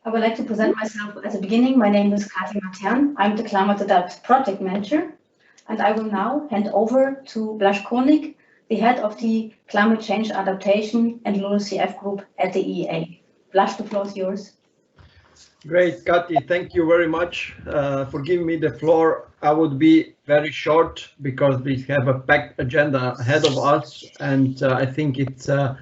I would like to present myself at the beginning. My name is Kati Matern. I'm the Climate Adapt Project Manager, and I will now hand over to Blaž Konig, the head of the Climate Change Adaptation and LULUCF Group at the EEA. Blaž, the floor is yours. Great, Kati, thank you very much for giving me the floor. I would be very short because we have a packed agenda ahead of us, and I think it's an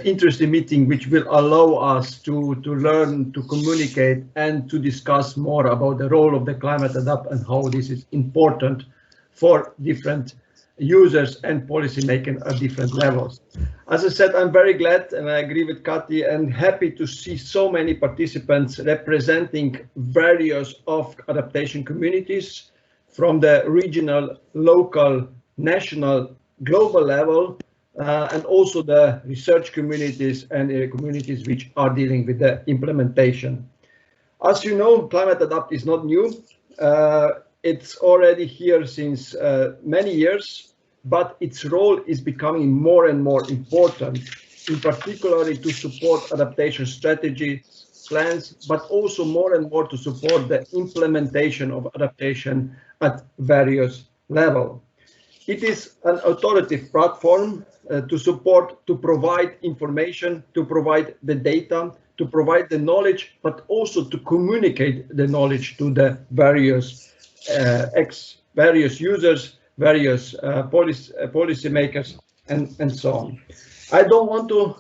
interesting meeting which will allow us to learn, to communicate, and to discuss more about the role of the climate adapt and how this is important for different users and policymakers at different levels. As I said, I'm very glad, and I agree with Kati, and happy to see so many participants representing various of adaptation communities from the regional, local, national, global level, and also the research communities and communities which are dealing with the implementation. As you know, climate adapt is not new. It's already here since many years, but its role is becoming more and more important, in particular to support adaptation strategies, plans, but also more and more to support the implementation of adaptation at various levels. It is an authoritative platform to support, to provide information, to provide the data, to provide the knowledge, but also to communicate the knowledge to the various users, various policymakers, and so on. I don't want to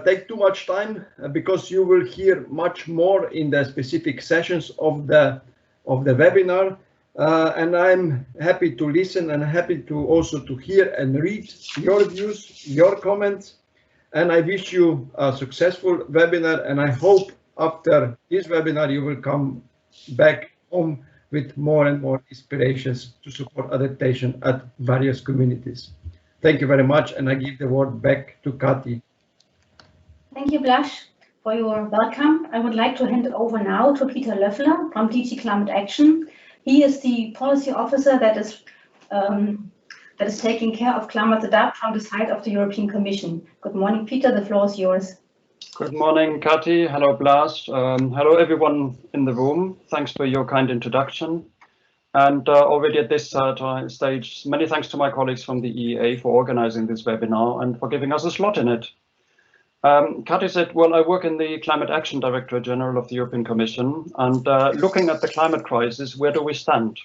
take too much time because you will hear much more in the specific sessions of the webinar, and I'm happy to listen and happy to also to hear and read your views, your comments, and I wish you a successful webinar, and I hope after this webinar you will come back home with more and more inspirations to support adaptation at various communities. Thank you very much, and I give the word back to Kati. Thank you, Blaž, for your welcome. I would like to hand it over now to Peter Löffler from DG Climate Action. He is the policy officer that is taking care of climate adapt from the side of the European Commission. Good morning, Peter. The floor is yours. Good morning, Kati. Hello, Blaž. Hello, everyone in the room. Thanks for your kind introduction. And already at this stage, many thanks to my colleagues from the EEA for organizing this webinar and for giving us a slot in it. Kati said, well, I work in the Climate Action Directorate General of the European Commission, and looking at the climate crisis, where do we stand?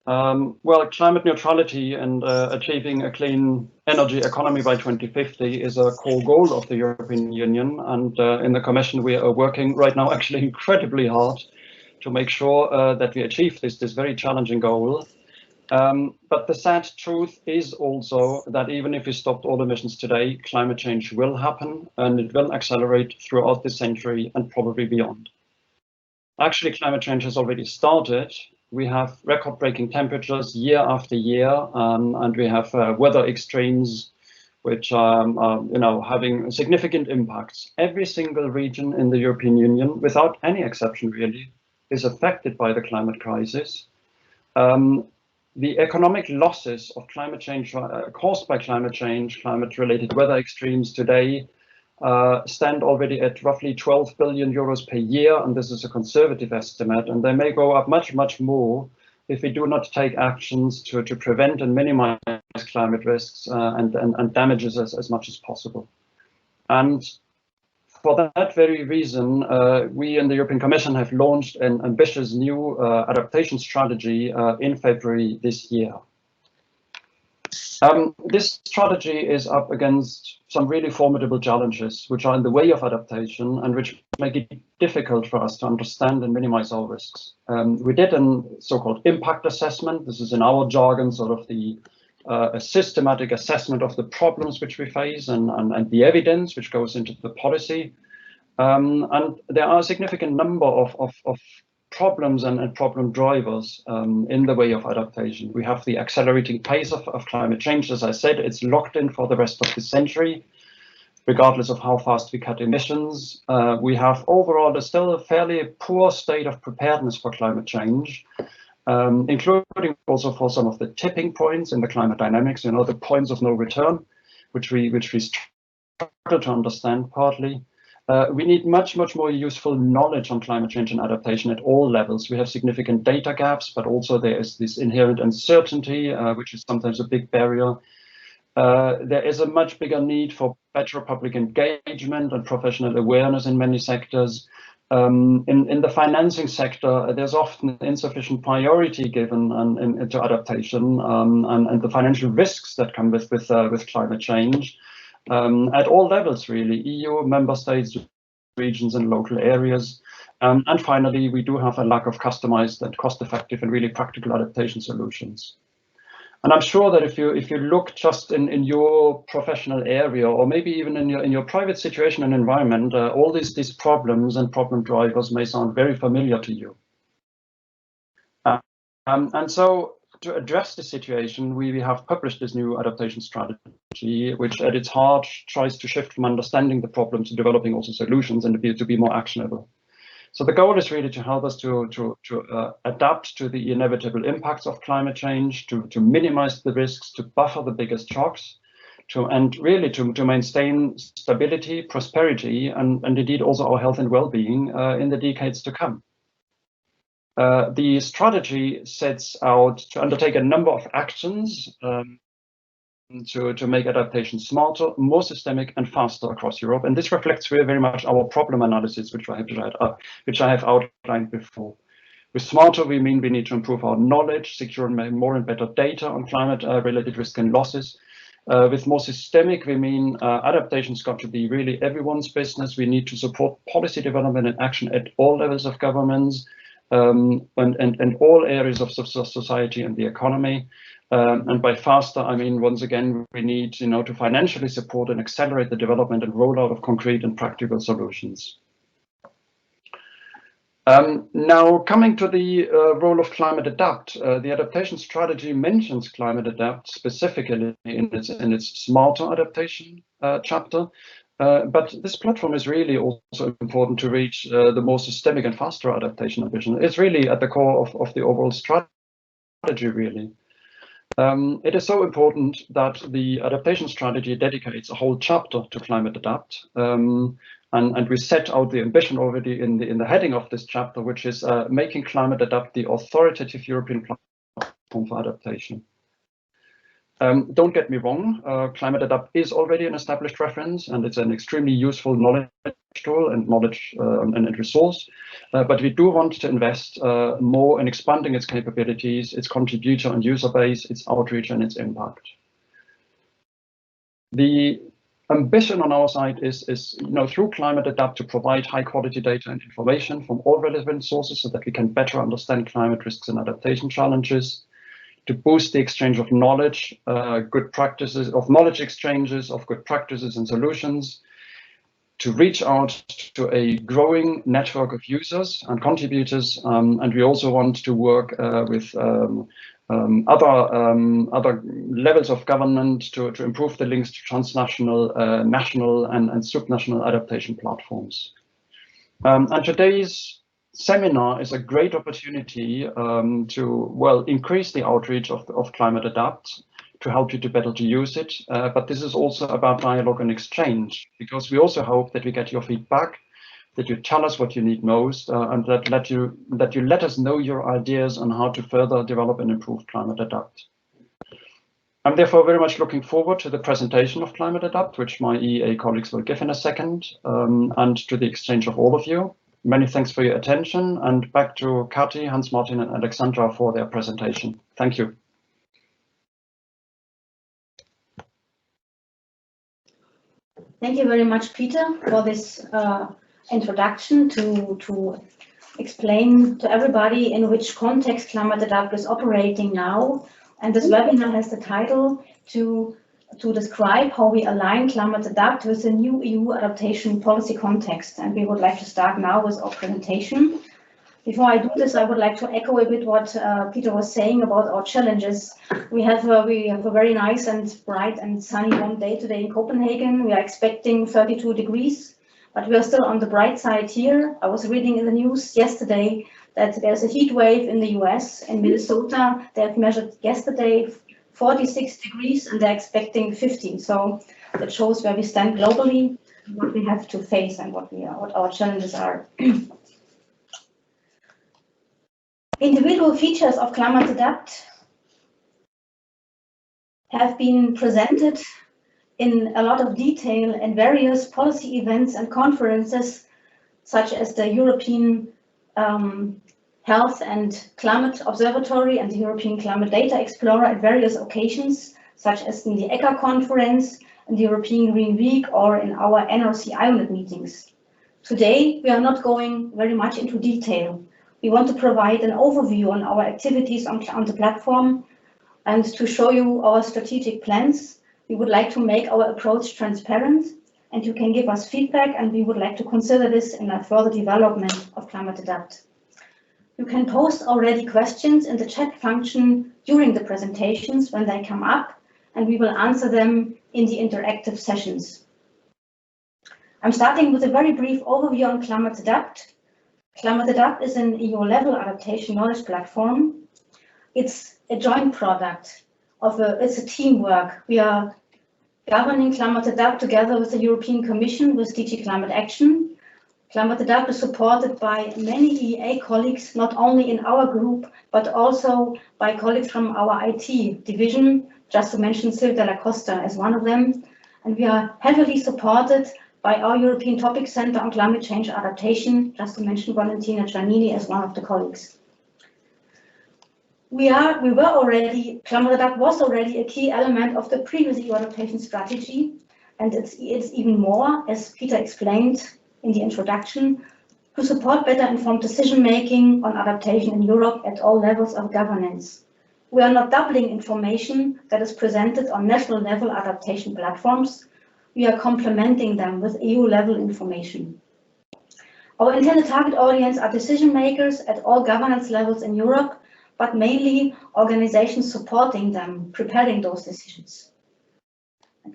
Well, climate neutrality and achieving a clean energy economy by 2050 is a core goal of the European Union, and in the Commission we are working right now actually incredibly hard to make sure that we achieve this very challenging goal. But the sad truth is also that even if we stopped all emissions today, climate change will happen, and it will accelerate throughout this century and probably beyond. Actually, climate change has already started. We have record-breaking temperatures year after year, and we have weather extremes which are having significant impacts. Every single region in the European Union, without any exception really, is affected by the climate crisis. The economic losses of climate change caused by climate change, climate-related weather extremes today stand already at roughly 12 billion euros per year, and this is a conservative estimate, and they may go up much, much more if we do not take actions to prevent and minimize climate risks and damages as much as possible. And for that very reason, we in the European Commission have launched an ambitious new adaptation strategy in February this year. This strategy is up against some really formidable challenges which are in the way of adaptation and which make it difficult for us to understand and minimize our risks. We did a so-called impact assessment. This is in our jargon sort of a systematic assessment of the problems which we face and the evidence which goes into the policy. And there are a significant number of problems and problem drivers in the way of adaptation. We have the accelerating pace of climate change. As I said, it's locked in for the rest of the century, regardless of how fast we cut emissions. We have overall still a fairly poor state of preparedness for climate change, including also for some of the tipping points in the climate dynamics, the points of no return, which we struggle to understand partly. We need much more useful knowledge on climate change and adaptation at all levels. We have significant data gaps, but also there is this inherent uncertainty, which is sometimes a big barrier. There is a much bigger need for better public engagement and professional awareness in many sectors. In the financing sector, there's often insufficient priority given to adaptation and the financial risks that come with climate change. At all levels, really, EU, member states, regions and local areas. And finally, we do have a lack of customized and cost-effective and really practical adaptation solutions. And I'm sure that if you look just in your professional area, or maybe even in your private situation and environment, all these problems and problem drivers may sound very familiar to you. And so to address the situation, we have published this new adaptation strategy, which at its heart tries to shift from understanding the problem to developing also solutions and to be more actionable. So the goal is really to help us to adapt to the inevitable impacts of climate change, to minimize the risks, to buffer the biggest shocks, and really to maintain stability, prosperity, and indeed also our health and well-being in the decades to come. The strategy sets out to undertake a number of actions to make adaptation smarter, more systemic and faster across Europe. And this reflects very much our problem analysis, which I have outlined before. With smarter, we mean we need to improve our knowledge, secure more and better data on climate-related risk and losses. With more systemic, we mean adaptation's got to be really everyone's business. We need to support policy development and action at all levels of governments and all areas of society and the economy. And by faster, I mean, once again, we need to financially support and accelerate the development and rollout of concrete and practical solutions. Now, coming to the role of climate adapt, the adaptation strategy mentions climate adapt specifically in its smarter adaptation chapter. But this platform is really also important to reach the more systemic and faster adaptation ambition. It's really at the core of the overall strategy, really. It is so important that the adaptation strategy dedicates a whole chapter to climate adapt. And we set out the ambition already in the heading of this chapter, which is making climate adapt the authoritative European platform for adaptation. Don't get me wrong, climate adapt is already an established reference, and it's an extremely useful knowledge tool and knowledge and resource. But we do want to invest more in expanding its capabilities, its contributor and user base, its outreach and its impact. The ambition on our side is through climate adapt to provide high quality data and information from all relevant sources so that we can better understand climate risks and adaptation challenges, to boost the exchange of knowledge, good practices, of knowledge exchanges, of good practices and solutions, to reach out to a growing network of users and contributors. And we also want to work with other levels of government to improve the links to transnational, national and subnational adaptation platforms. And today's seminar is a great opportunity to increase the outreach of climate adapt, to help you to better to use it. But this is also about dialogue and exchange, because we also hope that we get your feedback, that you tell us what you need most, and that you let us know your ideas on how to further develop and improve climate adapt. I'm therefore very much looking forward to the presentation of climate adapt, which my EA colleagues will give in a second, and to the exchange of all of you. Many thanks for your attention, and back to Kati, Hans-Martin and Alexandra for their presentation. Thank you. Thank you very much, Peter, for this introduction to explain to everybody in which context climate adapt is operating now. And this webinar has the title to describe how we align climate adapt with the new EU adaptation policy context. And we would like to start now with our presentation. Before I do this, I would like to echo a bit what Peter was saying about our challenges. We have a very nice and bright and sunny warm day today in Copenhagen. We are expecting 32 degrees, but we are still on the bright side here. I was reading in the news yesterday that there's a heat wave in the US. In Minnesota, they have measured yesterday 46 degrees and they're expecting 50. So that shows where we stand globally. what we have to face and what our challenges are. Individual features of Climate Adapt have been presented in a lot of detail in various policy events and conferences, such as the European Health and Climate Observatory and the European Climate Data Explorer at various occasions, such as in the ECHA conference, in the European Green Week, or in our NRC IONET meetings. Today, we are not going very much into detail. We want to provide an overview on our activities on the platform and to show you our strategic plans. We would like to make our approach transparent, and you can give us feedback, and we would like to consider this in a further development of Climate Adapt. You can post already questions in the chat function during the presentations when they come up, and we will answer them in the interactive sessions. I'm starting with a very brief overview on Climate Adapt. Climate Adapt is an EU-level adaptation knowledge platform. It's a joint product it's a teamwork. We are governing Climate Adapt together with the European Commission with DG Climate Action. Climate Adapt is supported by many EEA colleagues, not only in our group, but also by colleagues from our IT division, just to mention Silvia Della Costa as one of them. And we are heavily supported by our European Topic Center on Climate Change Adaptation, just to mention Valentina Giannini as one of the colleagues. Climate Adapt was already a key element of the previous EU adaptation strategy, and it's even more, as Peter explained in the introduction, to support better informed decision-making on adaptation in Europe at all levels of governance. We are not doubling information that is presented on national level adaptation platforms. We are complementing them with EU-level information. Our intended target audience are decision makers at all governance levels in Europe, but mainly organizations supporting them, preparing those decisions.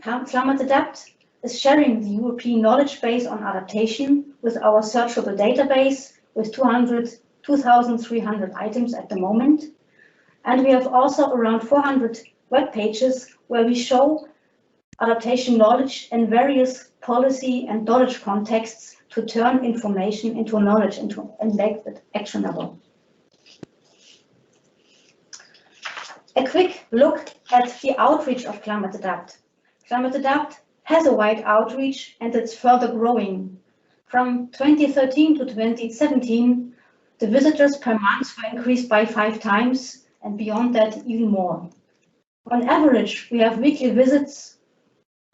Climate Adapt is sharing the European knowledge base on adaptation with our searchable database with 2,300 items at the moment. And we have also around 400 web pages where we show adaptation knowledge in various policy and knowledge contexts to turn information into knowledge and make it actionable. A quick look at the outreach of Climate Adapt. Climate Adapt has a wide outreach, and it's further growing. From 2013 to 2017, the visitors per month were increased by 5 times, and beyond that, even more. On average, we have weekly visits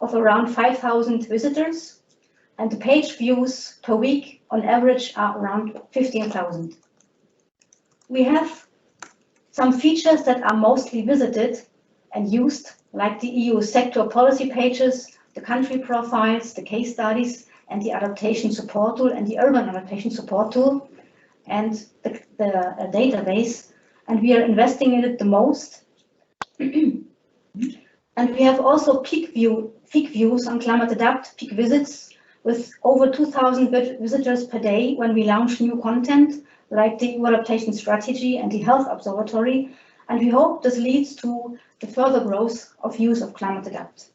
of around 5,000 visitors, and the page views per week on average are around 15,000. We have some features that are mostly visited and used, like the EU sector policy pages, the country profiles, the case studies, and the adaptation support tool, and the urban adaptation support tool, and the database. And we are investing in it the most. And we have also peak views on Climate Adapt, peak visits, with over 2,000 visitors per day when we launch new content, like the EU Adaptation Strategy and the Health Observatory, and we hope this leads to the further growth of use of Climate Adapt.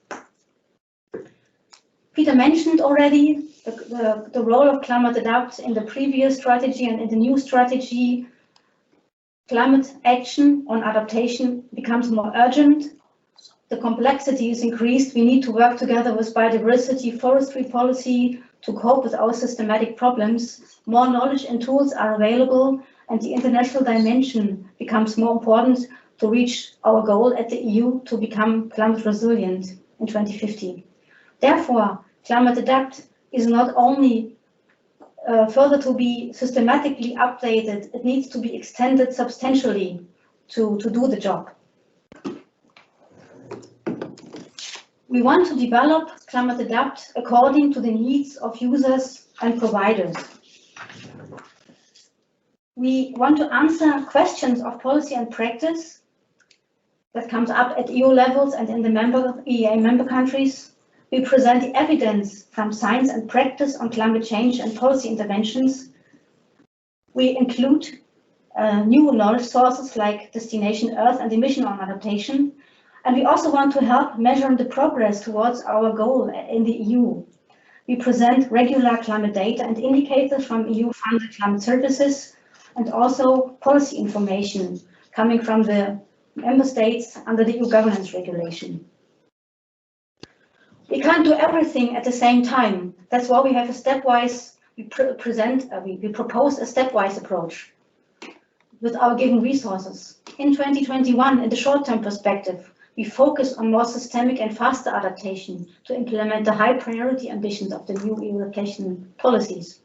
Peter mentioned already the role of Climate Adapt in the previous strategy and in the new strategy. Climate action on adaptation becomes more urgent. The complexity is increased. We need to work together with biodiversity, forestry policy to cope with our systematic problems. More knowledge and tools are available, and the international dimension becomes more important to reach our goal at the EU to become climate resilient in 2050. Therefore, Climate Adapt is not only further to be systematically updated, it needs to be extended substantially to do the job. We want to develop Climate Adapt according to the needs of users and providers. We want to answer questions of policy and practice that comes up at EU levels and in the EEA member countries. We present the evidence from science and practice on climate change and policy interventions. We include new knowledge sources like Destination Earth and the Mission on Adaptation. And we also want to help measure the progress towards our goal in the EU. we present regular climate data and indicators from EU-funded climate services, and also policy information coming from the member states under the EU governance regulation. We can't do everything at the same time. That's why we have a stepwise, we propose a stepwise approach with our given resources. In 2021, in the short-term perspective, we focus on more systemic and faster adaptation to implement the high priority ambitions of the new EU adaptation policies.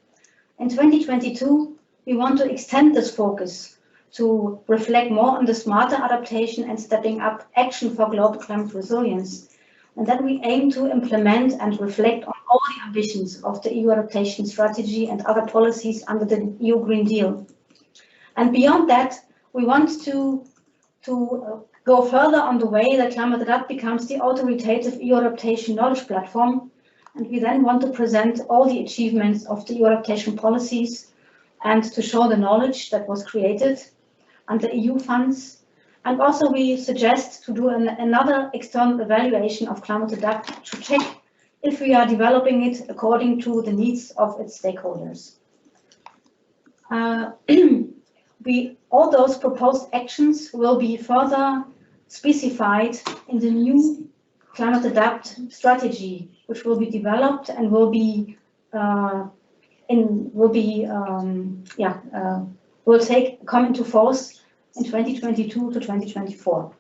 In 2022, we want to extend this focus to reflect more on the smarter adaptation and stepping up action for global climate resilience. And then we aim to implement and reflect on all the ambitions of the EU adaptation strategy and other policies under the EU Green Deal. And beyond that, we want to go further on the way that Climate Adapt becomes the authoritative EU adaptation knowledge platform. And we then want to present all the achievements of the EU adaptation policies and to show the knowledge that was created under EU funds. And also we suggest to do another external evaluation of Climate Adapt to check if we are developing it according to the needs of its stakeholders. All those proposed actions will be further specified in the new Climate Adapt strategy, which will be developed and will come into force in 2022 to 2024.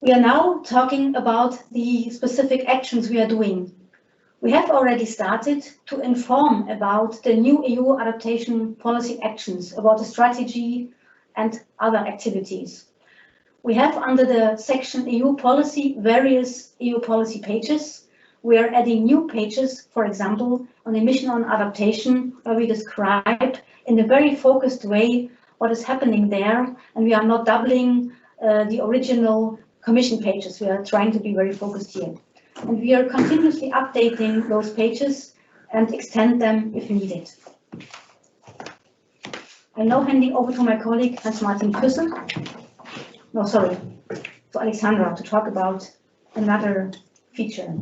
We are now talking about the specific actions we are doing. We have already started to inform about the new EU adaptation policy actions, about the strategy and other activities. We have under the section EU policy various EU policy pages. We are adding new pages, for example, on emission on adaptation, where we describe in a very focused way what is happening there, and we are not doubling the original Commission pages. We are trying to be very focused here. And we are continuously updating those pages and extend them if needed. I'm now handing over to my colleague Hans-Martin Küssel. No, sorry, to Alexandra to talk about another feature.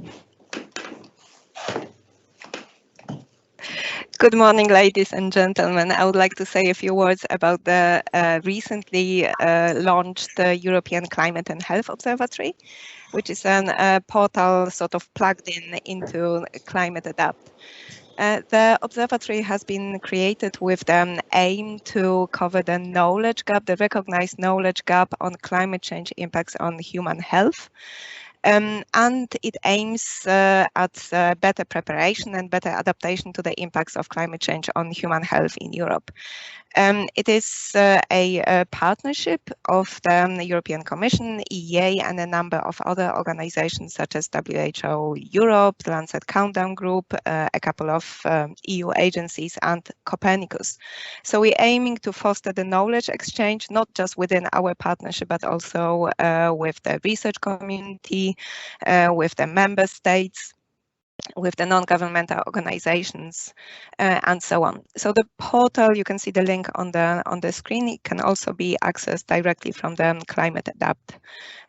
Good morning, ladies and gentlemen. I would like to say a few words about the recently launched European Climate and Health Observatory, which is a portal sort of plugged into Climate Adapt. The observatory has been created with the aim to cover the knowledge gap, the recognized knowledge gap on climate change impacts on human health. And it aims at better preparation and better adaptation to the impacts of climate change on human health in Europe. It is a partnership of the European Commission, EEA, and a number of other organizations such as WHO Europe, the Lancet Countdown Group, a couple of EU agencies, and Copernicus. So we're aiming to foster the knowledge exchange, not just within our partnership, but also with the research community, with the member states, with the non-governmental organizations, and so on. So the portal, you can see the link on the screen. It can also be accessed directly from the Climate Adapt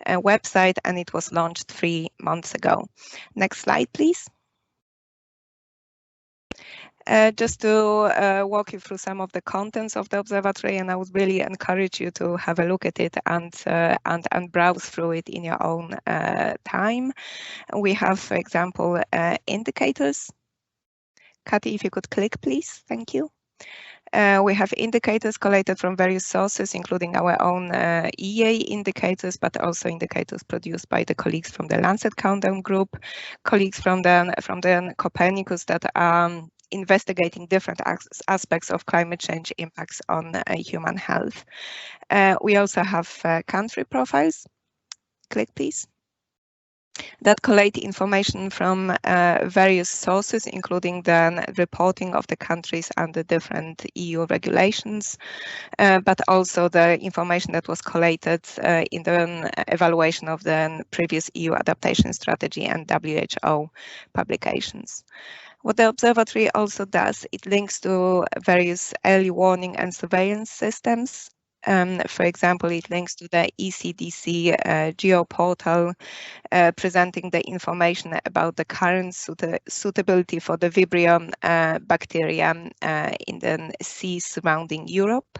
website, and it was launched 3 months ago. Next slide, please. Just to walk you through some of the contents of the observatory, and I would really encourage you to have a look at it and browse through it in your own time. We have, for example, indicators. Kati, if you could click, please. Thank you. We have indicators collated from various sources, including our own EEA indicators, but also indicators produced by the colleagues from the Lancet Countdown Group, colleagues from the Copernicus that are investigating different aspects of climate change impacts on human health. We also have country profiles. Click, please. That collate information from various sources, including the reporting of the countries under different EU regulations, but also the information that was collated in the evaluation of the previous EU adaptation strategy and WHO publications. What the observatory also does, it links to various early warning and surveillance systems For example, it links to the ECDC geoportal, presenting the information about the current suitability for the Vibrio bacteria in the seas surrounding Europe.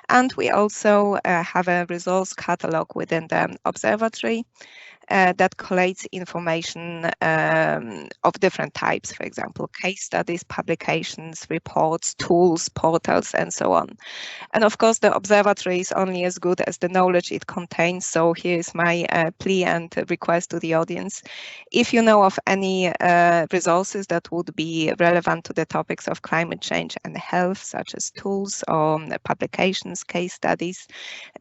And we also have a resource catalog within the observatory that collates information of different types, for example, case studies, publications, reports, tools, portals, and so on. And of course, the observatory is only as good as the knowledge it contains. So here's my plea and request to the audience. If you know of any resources that would be relevant to the topics of climate change and health, such as tools or publications, case studies,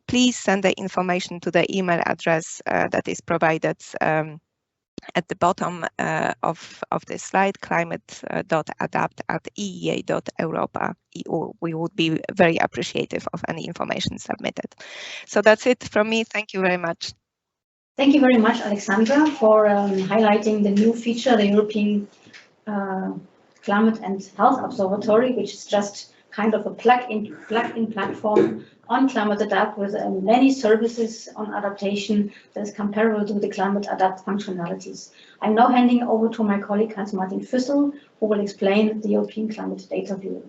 please send the information to the email address that is provided at the bottom of this slide, climate.adapt@eea.europa.eu. We would be very appreciative of any information submitted. So that's it from me. Thank you very much. Thank you very much, Alexandra, for highlighting the new feature, the European Climate and Health Observatory, which is just kind of a plug-in platform on Climate Adapt with many services on adaptation that is comparable to the Climate Adapt functionalities. I'm now handing over to my colleague Hans-Martin Füssel, who will explain the European Climate Data Bureau.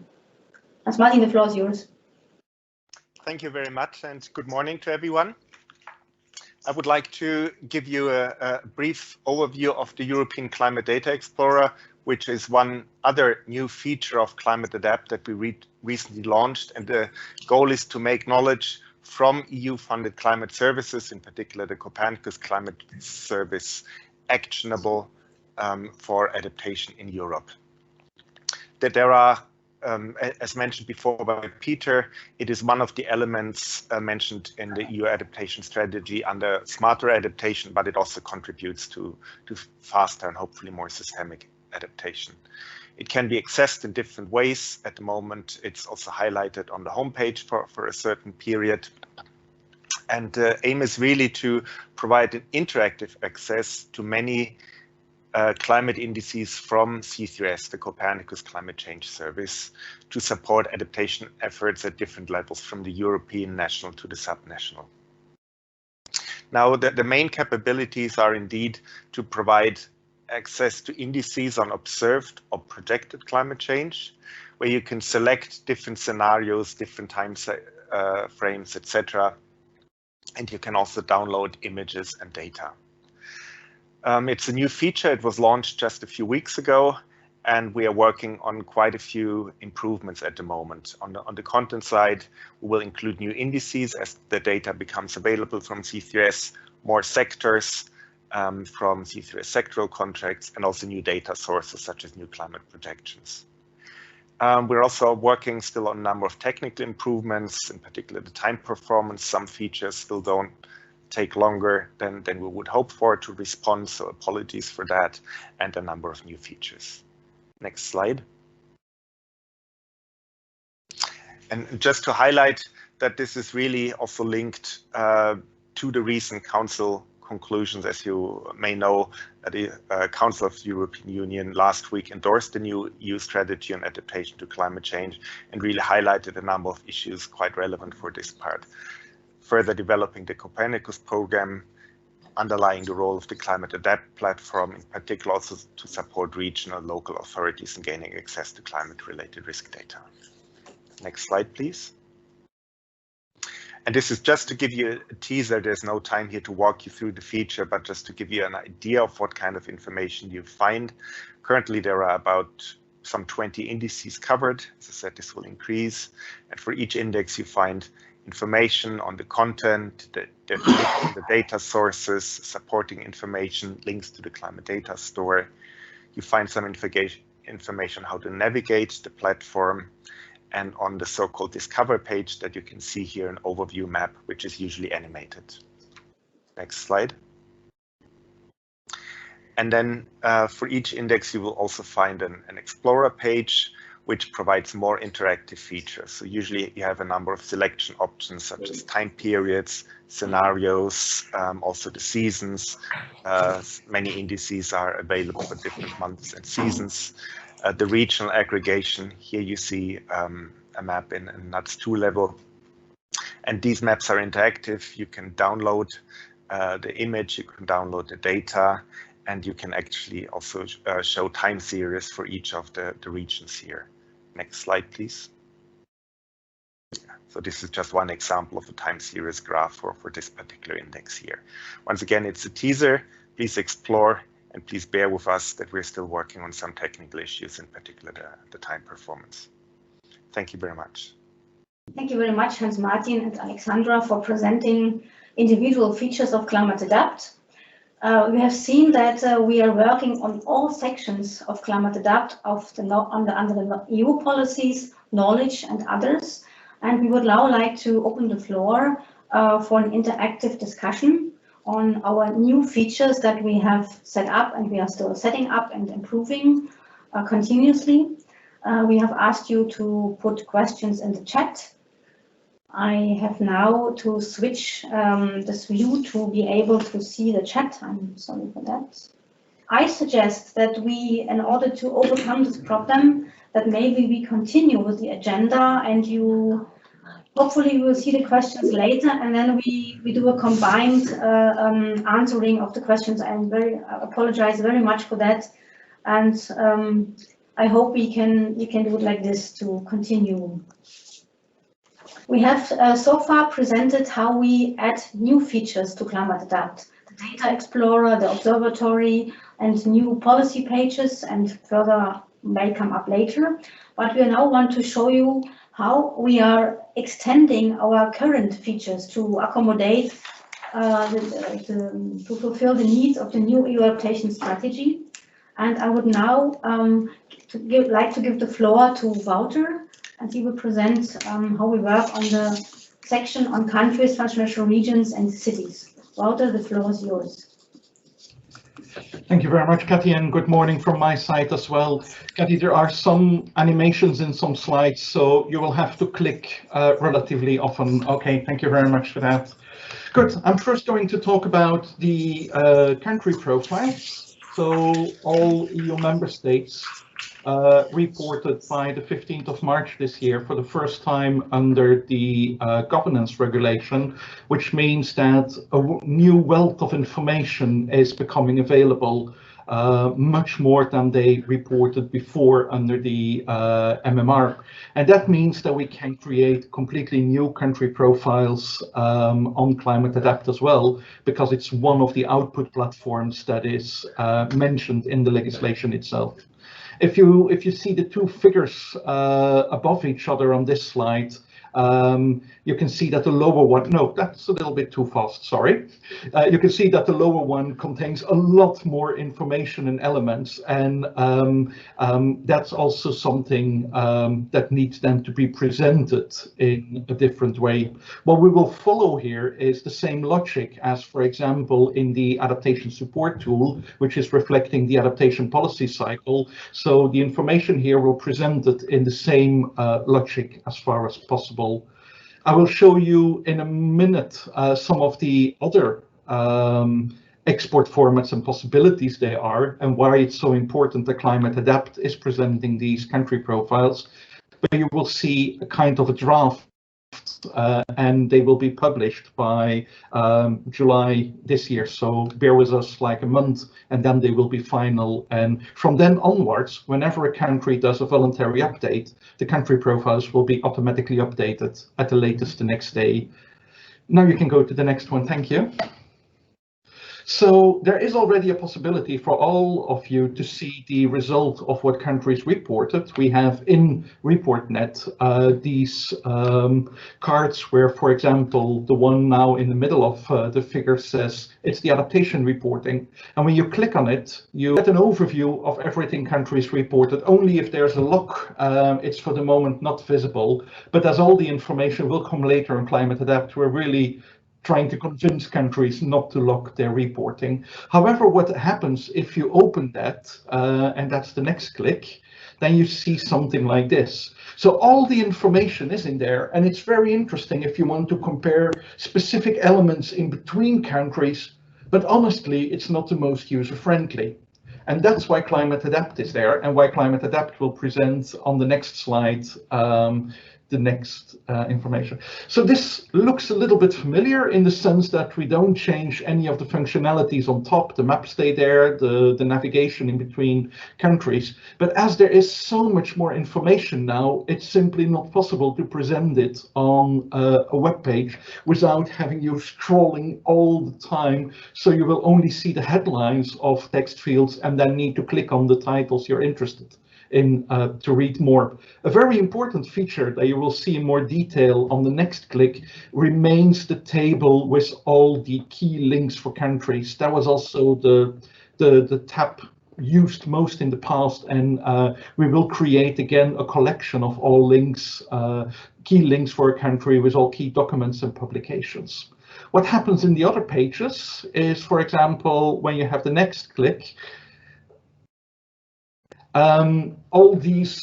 Hans-Martin, the floor is yours. Thank you very much and good morning to everyone. I would like to give you a brief overview of the European Climate Data Explorer, which is one other new feature of Climate Adapt that we recently launched. And the goal is to make knowledge from EU-funded climate services, in particular the Copernicus Climate Service, actionable for adaptation in Europe. That there are, as mentioned before by Peter, it is one of the elements mentioned in the EU adaptation strategy under smarter adaptation, but it also contributes to faster and hopefully more systemic adaptation. It can be accessed in different ways. At the moment, it's also highlighted on the homepage for a certain period. And the aim is really to provide an interactive access to many climate indices from C3S, the Copernicus Climate Change Service, to support adaptation efforts at different levels, from the European, national to the subnational. Now, the main capabilities are indeed to provide access to indices on observed or projected climate change, where you can select different scenarios, different time frames, etc. And you can also download images and data. It's a new feature. It was launched just a few weeks ago, and we are working on quite a few improvements at the moment. On the content side, we will include new indices as the data becomes available from C3S, more sectors from C3S sectoral contracts, and also new data sources such as new climate projections. We're also working still on a number of technical improvements, in particular the time performance. Some features still don't take longer than we would hope for to respond, so apologies for that, and a number of new features. Next slide. And just to highlight that this is really also linked to the recent Council conclusions. As you may know, the Council of the European Union last week endorsed the new EU strategy on adaptation to climate change and really highlighted a number of issues quite relevant for this part. Further developing the Copernicus program, underlying the role of the Climate Adapt platform, in particular also to support regional local authorities in gaining access to climate-related risk data. Next slide, please. And this is just to give you a teaser. There's no time here to walk you through the feature, but just to give you an idea of what kind of information you find. Currently, there are about some 20 indices covered. As I said, this will increase. And for each index, you find information on the content, the definition, the data sources, supporting information, links to the climate data store. You find some information how to navigate the platform, and on the so-called Discover page that you can see here, an overview map, which is usually animated. Next slide. And then for each index, you will also find an Explorer page, which provides more interactive features. So usually you have a number of selection options, such as time periods, scenarios, also the seasons. Many indices are available for different months and seasons. The regional aggregation, here you see a map in NUTS 2 level. And these maps are interactive. You can download the image, you can download the data, and you can actually also show time series for each of the regions here. Next slide, please. So this is just one example of a time series graph for this particular index here. Once again, it's a teaser. Please explore and please bear with us that we're still working on some technical issues, in particular the time performance. Thank you very much. Thank you very much, Hans-Martin and Alexandra, for presenting individual features of Climate Adapt. We have seen that we are working on all sections of Climate Adapt under the EU policies, knowledge and others. And we would now like to open the floor for an interactive discussion on our new features that we have set up and we are still setting up and improving continuously. We have asked you to put questions in the chat. I have now to switch this view to be able to see the chat. I'm sorry for that. I suggest that we, in order to overcome this problem, that maybe we continue with the agenda and you hopefully we will see the questions later and then we do a combined answering of the questions. I apologize very much for that. And I hope you can do it like this to continue. We have so far presented how we add new features to Climate Adapt. The Data Explorer, the Observatory, and new policy pages, and further may come up later. But we now want to show you how we are extending our current features to accommodate, to fulfill the needs of the new EU adaptation strategy. And I would now like to give the floor to Wouter, and he will present how we work on the section on countries, transnational regions, and cities. Wouter, the floor is yours. Thank you very much, Katty, and good morning from my side as well. Katty, there are some animations in some slides, so you will have to click relatively often. Okay, thank you very much for that. Good. I'm first going to talk about the country profiles. So all EU member states reported by the 15th of March this year for the first time under the governance regulation, which means that a new wealth of information is becoming available, much more than they reported before under the MMR. And that means that we can create completely new country profiles on Climate Adapt as well, because it's one of the output platforms that is mentioned in the legislation itself. If you see the two figures above each other on this slide, you can see that the lower one, no, that's a little bit too fast, sorry. You can see that the lower one contains a lot more information and elements, and that's also something that needs then to be presented in a different way. What we will follow here is the same logic as, for example, in the adaptation support tool, which is reflecting the adaptation policy cycle. So the information here will present it in the same logic as far as possible. I will show you in a minute some of the other export formats and possibilities they are, and why it's so important that Climate Adapt is presenting these country profiles. But you will see a kind of a draft, and they will be published by July this year. So bear with us like a month, and then they will be final. And from then onwards, whenever a country does a voluntary update, the country profiles will be automatically updated at the latest the next day. Now you can go to the next one. Thank you. So there is already a possibility for all of you to see the result of what countries reported. We have in ReportNet these cards where, for example, the one now in the middle of the figure says it's the adaptation reporting. And when you click on it, you get an overview of everything countries reported. Only if there's a lock, it's for the moment not visible. But as all the information will come later on Climate Adapt, we're really trying to convince countries not to lock their reporting. However, what happens if you open that, and that's the next click, then you see something like this. So all the information is in there, and it's very interesting if you want to compare specific elements in between countries, but honestly, it's not the most user-friendly. And that's why Climate Adapt is there, and why Climate Adapt will present on the next slide the next information. So this looks a little bit familiar in the sense that we don't change any of the functionalities on top. The maps stay there, the navigation in between countries. But as there is so much more information now, it's simply not possible to present it on a web page without having you scrolling all the time. So you will only see the headlines of text fields and then need to click on the titles you're interested in to read more. A very important feature that you will see in more detail on the next click remains the table with all the key links for countries. That was also the tab used most in the past, and we will create again a collection of all links, key links for a country with all key documents and publications. What happens in the other pages is, for example, when you have the next click, all these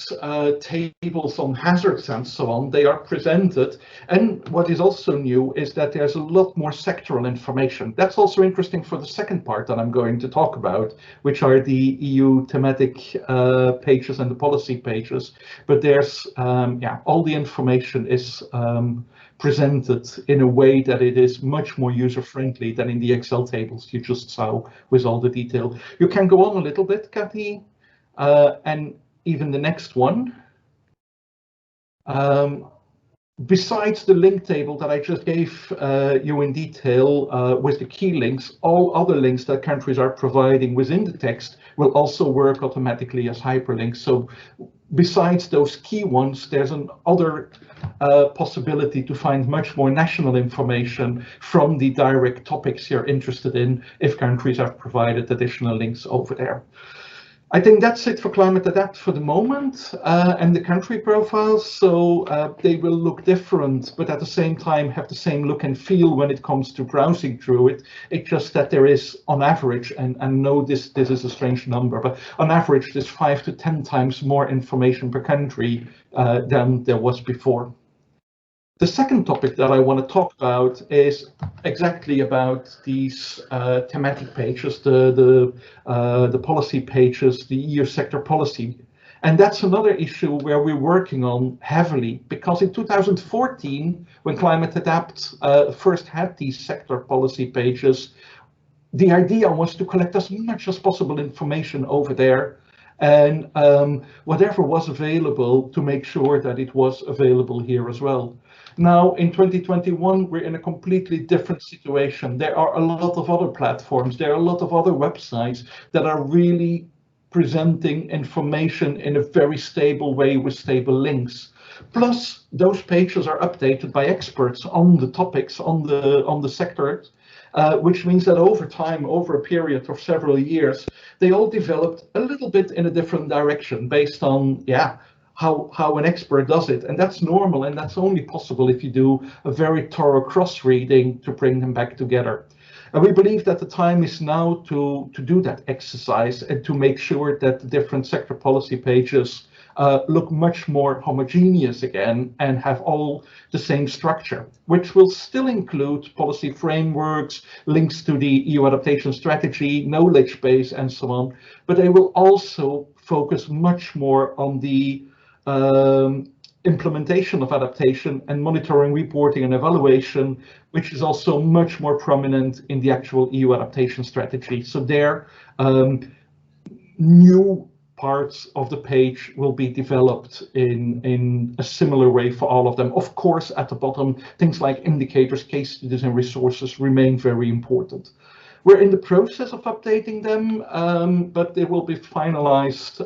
tables on hazards and so on, they are presented. And what is also new is that there's a lot more sectoral information. That's also interesting for the second part that I'm going to talk about, which are the EU thematic pages and the policy pages. But there's, all the information is presented in a way that it is much more user-friendly than in the Excel tables you just saw with all the detail. You can go on a little bit, Kathy. And even the next one. Besides the link table that I just gave you in detail with the key links, all other links that countries are providing within the text will also work automatically as hyperlinks. So besides those key ones, there's another possibility to find much more national information from the direct topics you're interested in if countries have provided additional links over there. I think that's it for Climate Adapt for the moment, and the country profiles. So they will look different, but at the same time have the same look and feel when it comes to browsing through it. It's just that there is, on average, and no, this is a strange number, but on average, there's 5 to 10 times more information per country than there was before. The second topic that I want to talk about is exactly about these thematic pages, the policy pages, the EU sector policy. And that's another issue where we're working on heavily, because in 2014, when Climate Adapt first had these sector policy pages, the idea was to collect as much as possible information over there, and whatever was available to make sure that it was available here as well. Now, in 2021, we're in a completely different situation. There are a lot of other platforms, there are a lot of other websites that are really presenting information in a very stable way with stable links. Plus, those pages are updated by experts on the topics, on the sectors, which means that over time, over a period of several years, they all developed a little bit in a different direction based on, how an expert does it. And that's normal, and that's only possible if you do a very thorough cross-reading to bring them back together. And we believe that the time is now to do that exercise and to make sure that the different sector policy pages look much more homogeneous again and have all the same structure, which will still include policy frameworks, links to the EU adaptation strategy, knowledge base, and so on. But they will also focus much more on the implementation of adaptation and monitoring, reporting, and evaluation, which is also much more prominent in the actual EU adaptation strategy. So there, new parts of the page will be developed in a similar way for all of them. Of course, at the bottom, things like indicators, case studies, and resources remain very important. We're in the process of updating them, but they will be finalized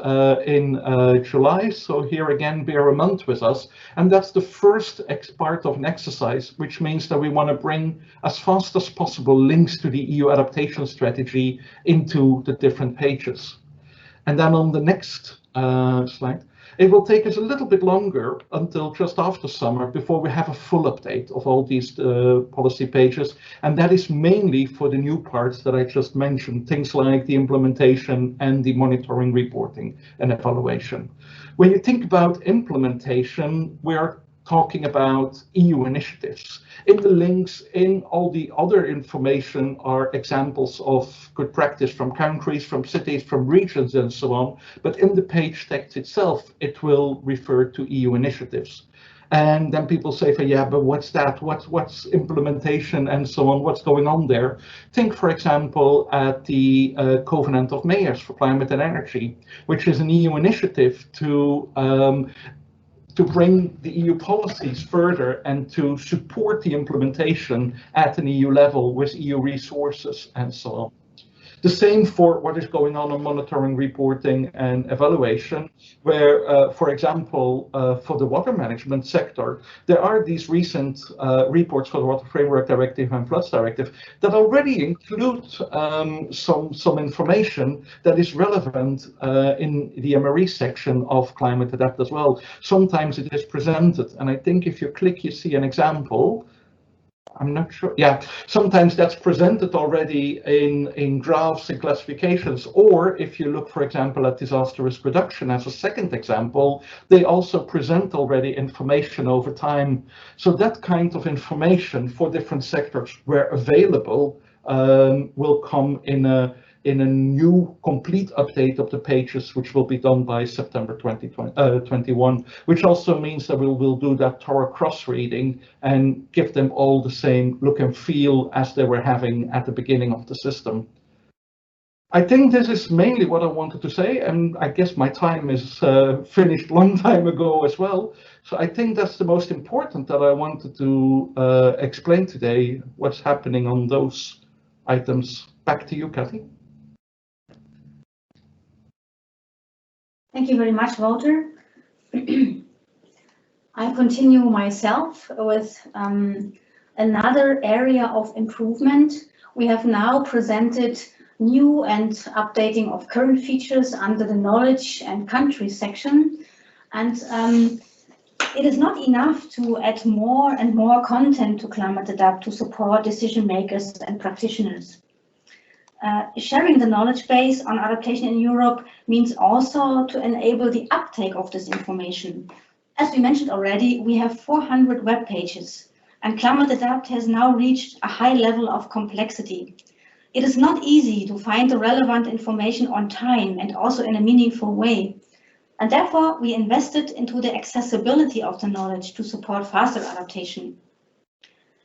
in July. So here again, bear a month with us. And that's the first part of an exercise, which means that we want to bring as fast as possible links to the EU adaptation strategy into the different pages. And then on the next slide, it will take us a little bit longer until just after summer before we have a full update of all these policy pages. And that is mainly for the new parts that I just mentioned, things like the implementation and the monitoring, reporting, and evaluation. When you think about implementation, we're talking about EU initiatives. In the links, in all the other information are examples of good practice from countries, from cities, from regions, and so on. But in the page text itself, it will refer to EU initiatives. And then people say, yeah, but what's that? What's implementation and so on? What's going on there? Think, for example, at the Covenant of Mayors for Climate and Energy, which is an EU initiative to bring the EU policies further and to support the implementation at an EU level with EU resources and so on. The same for what is going on monitoring, reporting, and evaluation, where, for example, for the water management sector, there are these recent reports for the Water Framework Directive and Floods Directive that already include some information that is relevant in the MRE section of Climate Adapt as well. Sometimes it is presented, and I think if you click, you see an example. I'm not sure. Yeah, sometimes that's presented already in graphs and classifications. Or if you look, for example, at disaster risk reduction as a second example, they also present already information over time. So that kind of information for different sectors where available will come in a new complete update of the pages, which will be done by September 2021, which also means that we will do that thorough cross-reading and give them all the same look and feel as they were having at the beginning of the system. I think this is mainly what I wanted to say, and I guess my time is finished long time ago as well. So I think that's the most important that I wanted to explain today, what's happening on those items. Back to you, Kathy. Thank you very much, Wouter. I continue myself with another area of improvement. We have now presented new and updating of current features under the knowledge and country section. And it is not enough to add more and more content to Climate Adapt to support decision makers and practitioners. Sharing the knowledge base on adaptation in Europe means also to enable the uptake of this information. As we mentioned already, we have 400 web pages, and Climate Adapt has now reached a high level of complexity. It is not easy to find the relevant information on time and also in a meaningful way. And therefore, we invested into the accessibility of the knowledge to support faster adaptation.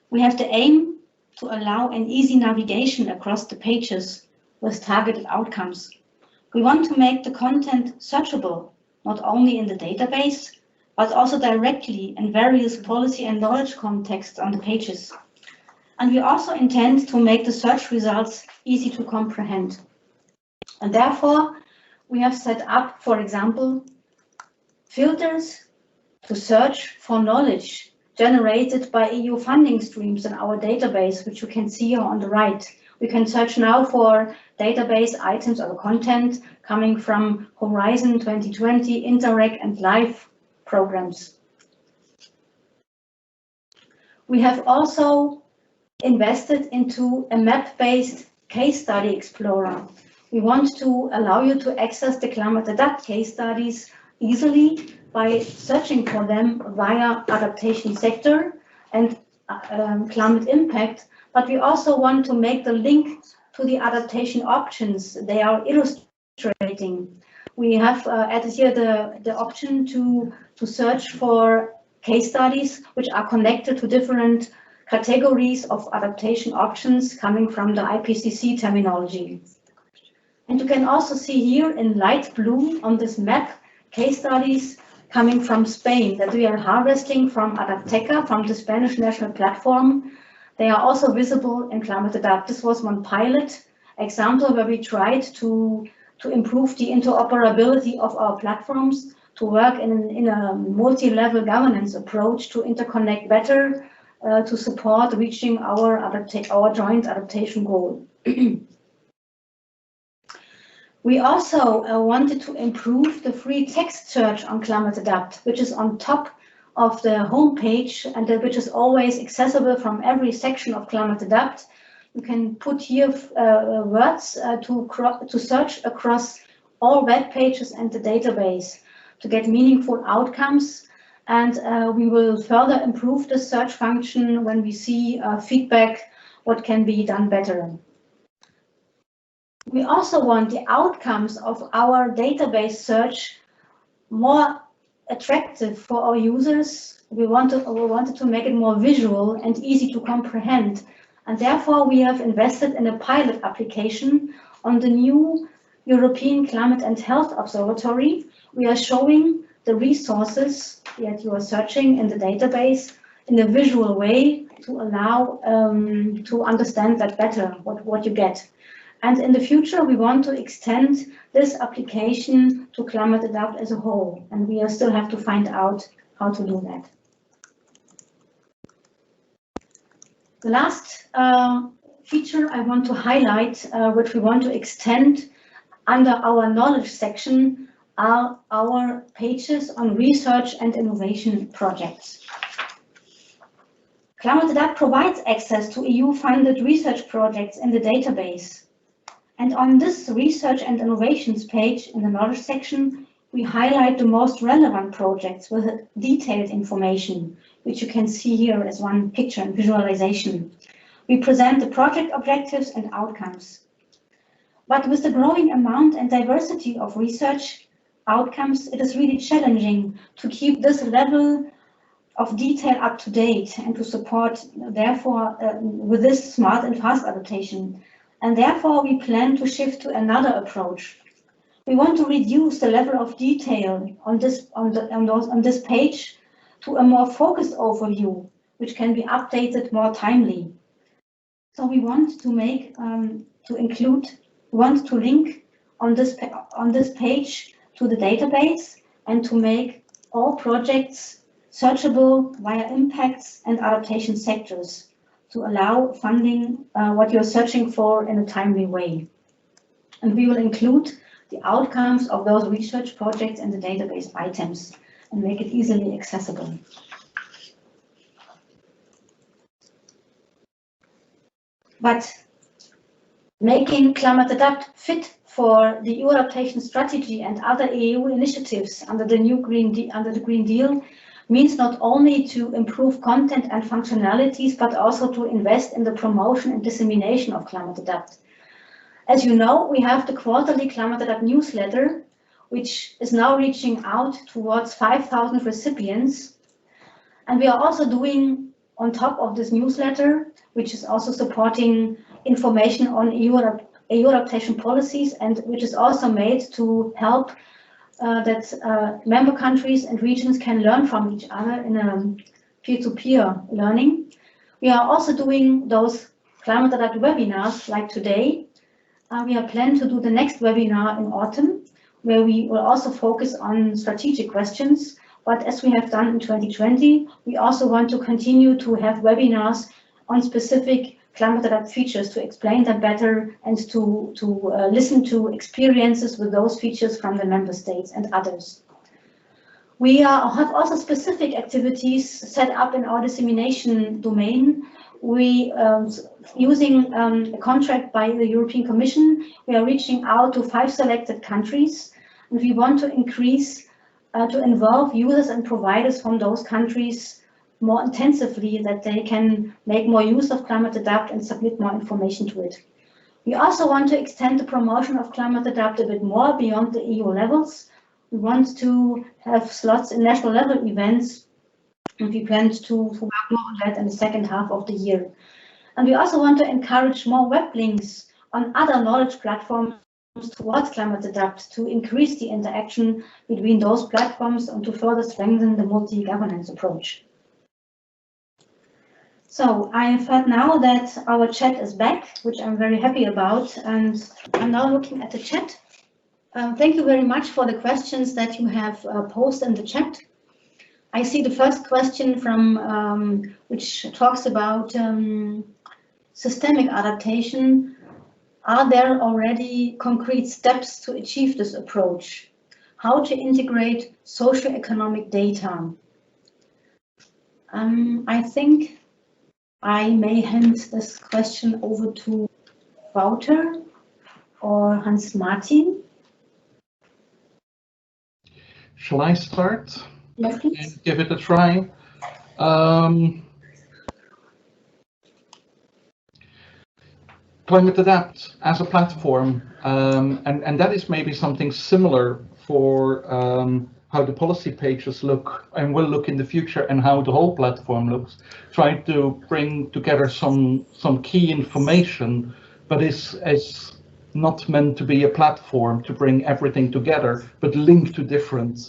We have the aim to allow an easy navigation across the pages with targeted outcomes. We want to make the content searchable, not only in the database, but also directly in various policy and knowledge contexts on the pages. And we also intend to make the search results easy to comprehend. And therefore, we have set up, for example, filters to search for knowledge generated by EU funding streams in our database, which you can see here on the right. We can search now for database items or content coming from Horizon 2020, Interreg and LIFE programs. We have also invested into a map-based case study explorer. We want to allow you to access the Climate Adapt case studies easily by searching for them via adaptation sector and climate impact, but we also want to make the link to the adaptation options they are illustrating. We have added here the option to search for case studies which are connected to different categories of adaptation options coming from the IPCC terminology. And you can also see here in light blue on this map case studies coming from Spain that we are harvesting from Adapteca, from the Spanish national platform. They are also visible in Climate Adapt. This was one pilot example where we tried to improve the interoperability of our platforms, to work in a multi-level governance approach to interconnect better, to support reaching our joint adaptation goal. We also wanted to improve the free text search on Climate Adapt, which is on top of the homepage and which is always accessible from every section of Climate Adapt. You can put here words to search across all web pages and the database to get meaningful outcomes. And we will further improve the search function when we see feedback, what can be done better. We also want the outcomes of our database search more attractive for our users, we wanted to make it more visual and easy to comprehend. And therefore, we have invested in a pilot application on the new European Climate and Health Observatory. We are showing the resources that you are searching in the database in a visual way to allow to understand that better, what you get. And in the future, we want to extend this application to Climate Adapt as a whole, and we still have to find out how to do that. The last feature I want to highlight, which we want to extend under our knowledge section, are our pages on research and innovation projects. Climate Adapt provides access to EU-funded research projects in the database. And on this research and innovations page in the knowledge section, we highlight the most relevant projects with detailed information, which you can see here as one picture and visualization. We present the project objectives and outcomes. But with the growing amount and diversity of research outcomes, it is really challenging to keep this level of detail up to date and to support, therefore, with this smart and fast adaptation. And therefore, we plan to shift to another approach. We want to reduce the level of detail on this page to a more focused overview, which can be updated more timely. So we want to make to link on this page to the database and to make all projects searchable via impacts and adaptation sectors, to allow funding what you're searching for in a timely way. And we will include the outcomes of those research projects in the database items and make it easily accessible. But making Climate Adapt fit for the EU adaptation strategy and other EU initiatives under the Green Deal means not only to improve content and functionalities, but also to invest in the promotion and dissemination of Climate Adapt. As you know, we have the quarterly Climate Adapt newsletter, which is now reaching out towards 5,000 recipients. And we are also doing, on top of this newsletter, which is also supporting information on EU adaptation policies, and which is also made to help that member countries and regions can learn from each other in a peer-to-peer learning. We are also doing those Climate Adapt webinars like today. We are planning to do the next webinar in autumn, where we will also focus on strategic questions. But as we have done in 2020, we also want to continue to have webinars on specific Climate Adapt features to explain them better and to listen to experiences with those features from the member states and others. We have also specific activities set up in our dissemination domain. We, using a contract by the European Commission, we are reaching out to 5 selected countries, and we want to increase, to involve users and providers from those countries more intensively, that they can make more use of Climate Adapt and submit more information to it. We also want to extend the promotion of Climate Adapt a bit more beyond the EU levels. We want to have slots in national level events, and we plan to work more on that in the second half of the year. And we also want to encourage more web links on other knowledge platforms towards Climate Adapt to increase the interaction between those platforms and to further strengthen the multi-governance approach. So I have heard now that our chat is back, which I'm very happy about, and I'm now looking at the chat. Thank you very much for the questions that you have posted in the chat. I see the first question from which talks about systemic adaptation. Are there already concrete steps to achieve this approach? How to integrate socio-economic data? I think I may hand this question over to Wouter or Hans Martin. Shall I start? Yes, please. And give it a try. Climate Adapt as a platform, and that is maybe something similar for how the policy pages look and will look in the future, and how the whole platform looks, trying to bring together some key information, but is not meant to be a platform to bring everything together, but link to different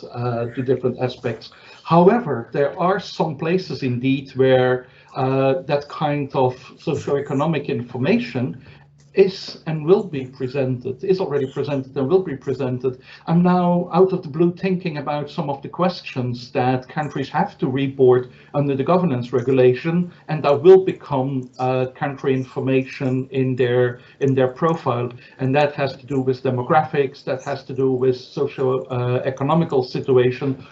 aspects. However, there are some places indeed where that kind of socioeconomic information is and will be presented, is already presented and will be presented. I'm now out of the blue thinking about some of the questions that countries have to report under the governance regulation, and that will become country information in their profile. And that has to do with demographics, that has to do with socio-economical situation,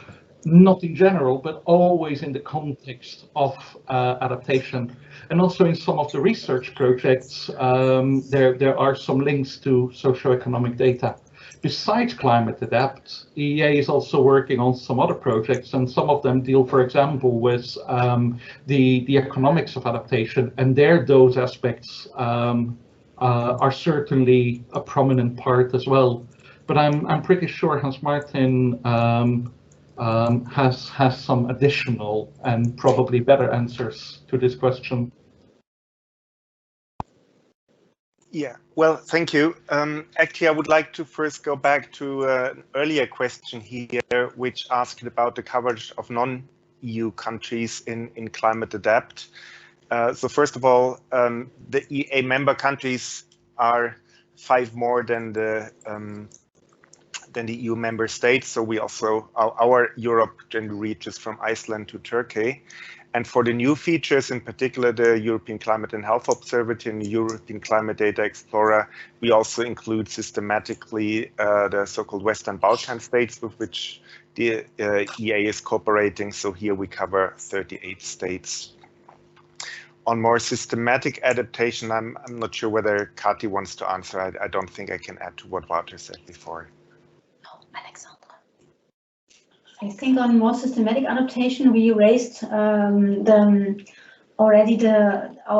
not in general, but always in the context of adaptation. And also in some of the research projects, there are some links to socioeconomic data. Besides Climate Adapt, EEA is also working on some other projects, and some of them deal, for example, with the economics of adaptation, and there those aspects are certainly a prominent part as well. But I'm pretty sure Hans-Martin has some additional and probably better answers to this question. Yeah, well, thank you. Actually, I would like to first go back to an earlier question here, which asked about the coverage of non-EU countries in Climate Adapt. So first of all, the EA member countries are 5 more than the EU member states. So we also, our Europe generally reaches from Iceland to Turkey. And for the new features, in particular, the European Climate and Health Observatory and the European Climate Data Explorer, we also include systematically the so-called Western Balkan states with which the EA is cooperating. So here we cover 38 states. On more systematic adaptation, I'm not sure whether Kati wants to answer. I don't think I can add to what Wouter said before. Alexandra. I think on more systematic adaptation, we raised our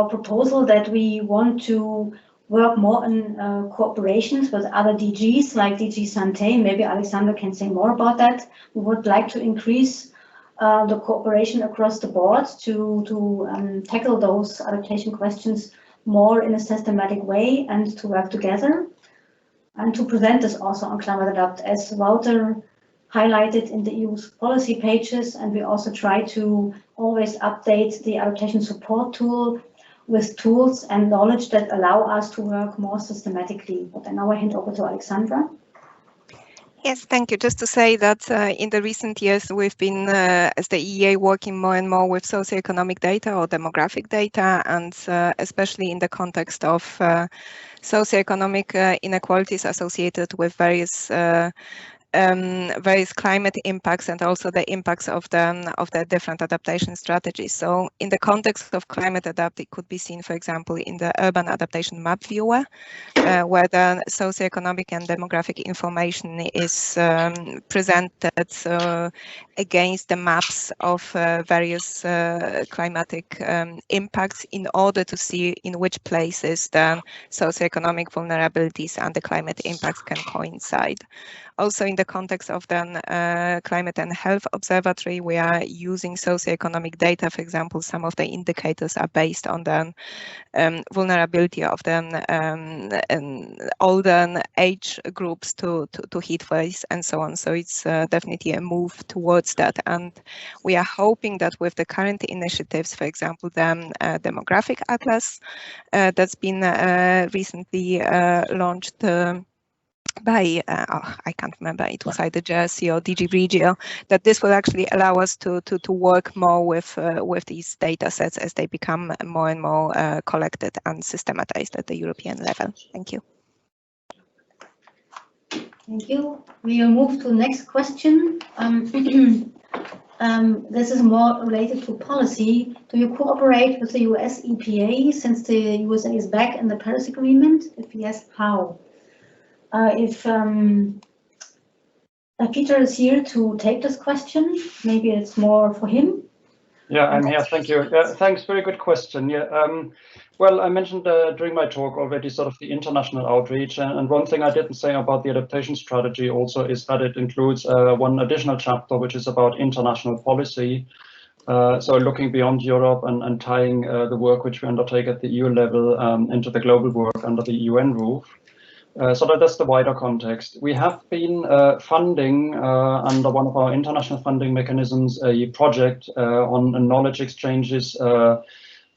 proposal that we want to work more in cooperations with other DGs like DG Santé. Maybe Alexandra can say more about that. We would like to increase the cooperation across the board to tackle those adaptation questions more in a systematic way and to work together. And to present this also on Climate Adapt, as Wouter highlighted in the EU's policy pages, and we also try to always update the adaptation support tool with tools and knowledge that allow us to work more systematically. But now I hand over to Alexandra. Yes, thank you. Just to say that in the recent years, we've been, as the EEA, working more and more with socioeconomic data or demographic data, and especially in the context of socioeconomic inequalities associated with various climate impacts and also the impacts of the different adaptation strategies. So in the context of Climate Adapt, it could be seen, for example, in the Urban Adaptation Map Viewer, where the socioeconomic and demographic information is presented against the maps of various climatic impacts in order to see in which places the socioeconomic vulnerabilities and the climate impacts can coincide. Also, in the context of the Climate and Health Observatory, we are using socioeconomic data. For example, some of the indicators are based on the vulnerability of the older age groups to heat waves and so on. So it's definitely a move towards that. And we are hoping that with the current initiatives, for example, the Demographic Atlas that's been recently launched by, I can't remember, it was either Jersey or DG Regio, that this will actually allow us to work more with these data sets as they become more and more collected and systematized at the European level. Thank you. Thank you. We will move to the next question. This is more related to policy. Do you cooperate with the US EPA since the USA is back in the Paris Agreement? If yes, how? If Peter is here to take this question, maybe it's more for him. Yeah, I'm here. Thank you. Thanks. Very good question. Yeah. Well, I mentioned during my talk already sort of the international outreach, and one thing I didn't say about the adaptation strategy also is that it includes one additional chapter, which is about international policy. So looking beyond Europe and tying the work which we undertake at the EU level into the global work under the UN roof. So that's the wider context. We have been funding under one of our international funding mechanisms a project on knowledge exchanges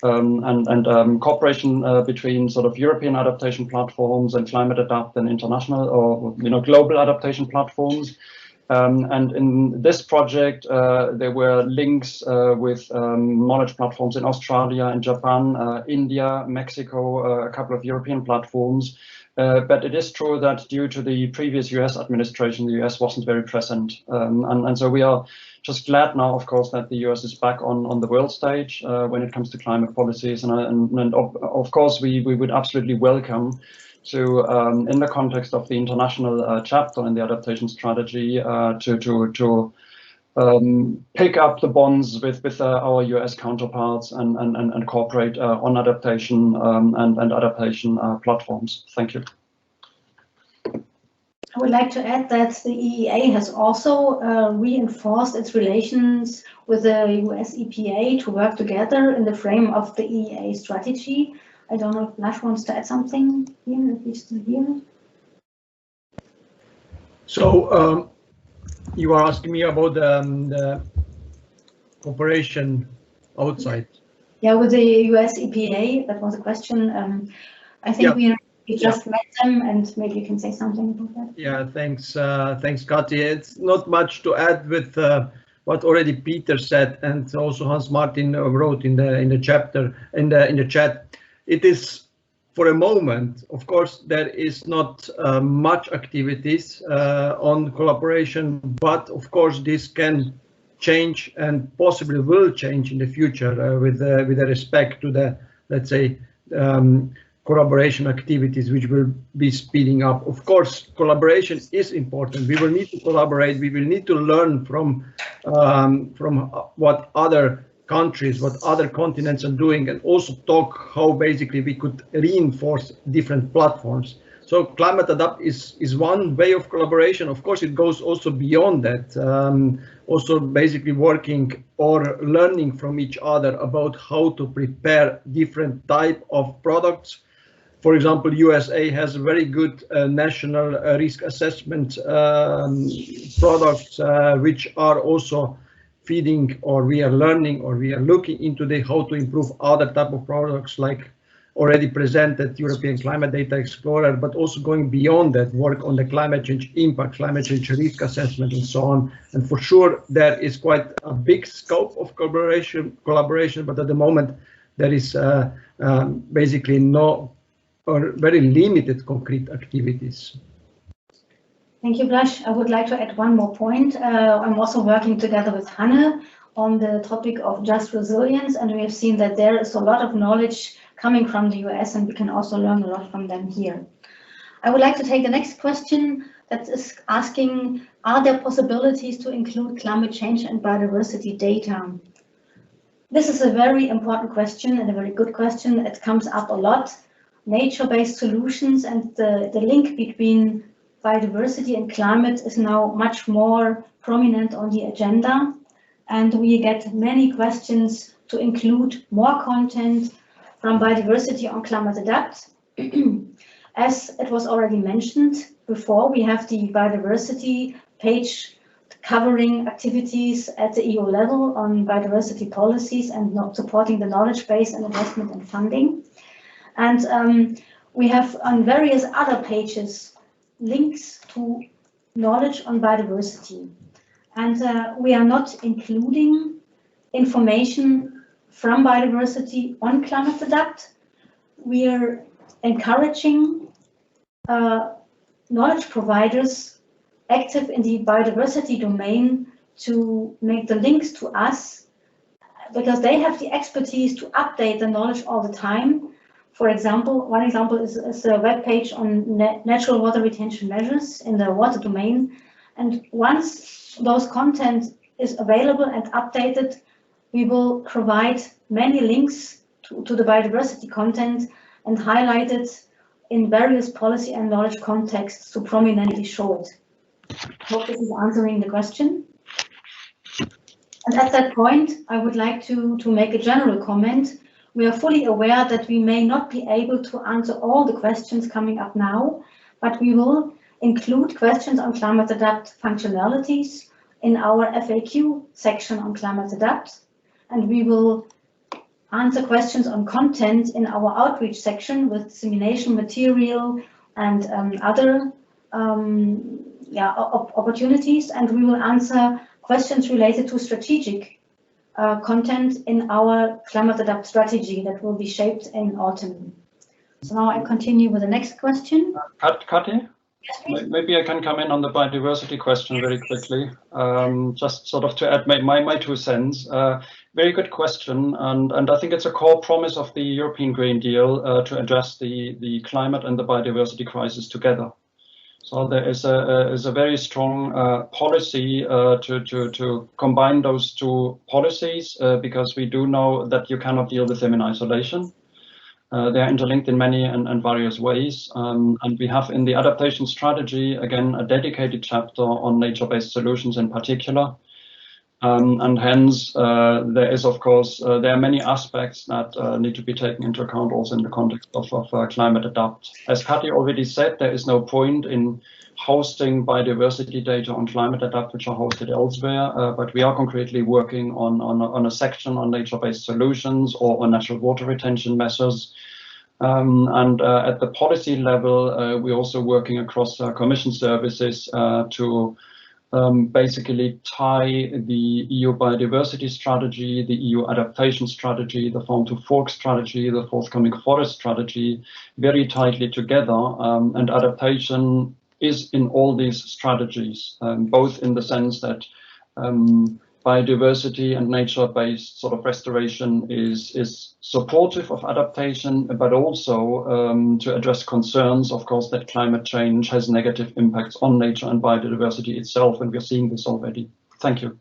and cooperation between sort of European adaptation platforms and climate adapt and international or global adaptation platforms. And in this project, there were links with knowledge platforms in Australia and Japan, India, Mexico, a couple of European platforms. But it is true that due to the previous US administration, the US wasn't very present. And so we are just glad now, of course, that the US is back on the world stage when it comes to climate policies. And of course, we would absolutely welcome to, in the context of the international chapter in the adaptation strategy, to pick up the bonds with our US counterparts and cooperate on adaptation and adaptation platforms. Thank you. I would like to add that the EEA has also reinforced its relations with the US EPA to work together in the frame of the EEA strategy. I don't know if Nash wants to add something here, if he's still here. So you are asking me about the cooperation outside. Yeah, with the US EPA, that was a question. I think we just met them, and maybe you can say something about that. Yeah, thanks, Kati. It's not much to add with what already Peter said, and also Hans Martin wrote in the chapter in the chat. It is, for a moment, of course, there is not much activities on collaboration, but of course this can change and possibly will change in the future with the respect to the, let's say, collaboration activities which will be speeding up. Of course, collaboration is important. We will need to collaborate. We will need to learn from what other countries, what other continents are doing, and also talk how basically we could reinforce different platforms. So Climate Adapt is one way of collaboration. Of course, it goes also beyond that, also basically working or learning from each other about how to prepare different type of products. For example, USA has very good national risk assessment products, which are also feeding, or we are learning, or we are looking into how to improve other type of products like already presented European Climate Data Explorer, but also going beyond that, work on the climate change impact, climate change risk assessment, and so on. And for sure, there is quite a big scope of collaboration, but at the moment, there is basically no or very limited concrete activities. Thank you, Blaž. I would like to add one more point. I'm also working together with Hanne on the topic of just resilience, and we have seen that there is a lot of knowledge coming from the US, and we can also learn a lot from them here. I would like to take the next question that is asking, are there possibilities to include climate change and biodiversity data? This is a very important question and a very good question. It comes up a lot. Nature-based solutions and the link between biodiversity and climate is now much more prominent on the agenda, and we get many questions to include more content from biodiversity on Climate Adapt. As it was already mentioned before, we have the biodiversity page covering activities at the EU level on biodiversity policies and supporting the knowledge base and investment and funding. And we have on various other pages links to knowledge on biodiversity. And we are not including information from biodiversity on Climate Adapt. We are encouraging knowledge providers active in the biodiversity domain to make the links to us, because they have the expertise to update the knowledge all the time. For example, one example is a web page on natural water retention measures in the water domain. And once those content is available and updated, we will provide many links to the biodiversity content and highlight it in various policy and knowledge contexts to prominently show it. Hope this is answering the question. And at that point, I would like to make a general comment. We are fully aware that we may not be able to answer all the questions coming up now, but we will include questions on climate adapt functionalities in our FAQ section on climate adapt, and we will answer questions on content in our outreach section with dissemination material and other opportunities, and we will answer questions related to strategic content in our climate adapt strategy that will be shaped in autumn. So now I continue with the next question. Kati? Yes, maybe I can come in on the biodiversity question very quickly, just sort of to add my 2 cents. Very good question, and I think it's a core promise of the European Green Deal to address the climate and the biodiversity crisis together. So there is a very strong policy to combine those 2 policies because we do know that you cannot deal with them in isolation. They are interlinked in many and various ways, and we have in the adaptation strategy again a dedicated chapter on nature-based solutions in particular. And hence, there is, of course, there are many aspects that need to be taken into account also in the context of climate adapt. As Kati already said, there is no point in hosting biodiversity data on climate adapt, which are hosted elsewhere, but we are concretely working on a section on nature-based solutions or on natural water retention measures. And at the policy level, we're also working across Commission services to basically tie the EU biodiversity strategy, the EU adaptation strategy, the farm to fork strategy, the forthcoming forest strategy very tightly together. And adaptation is in all these strategies, both in the sense that biodiversity and nature-based sort of restoration is supportive of adaptation, but also to address concerns, of course, that climate change has negative impacts on nature and biodiversity itself, and we're seeing this already. Thank you.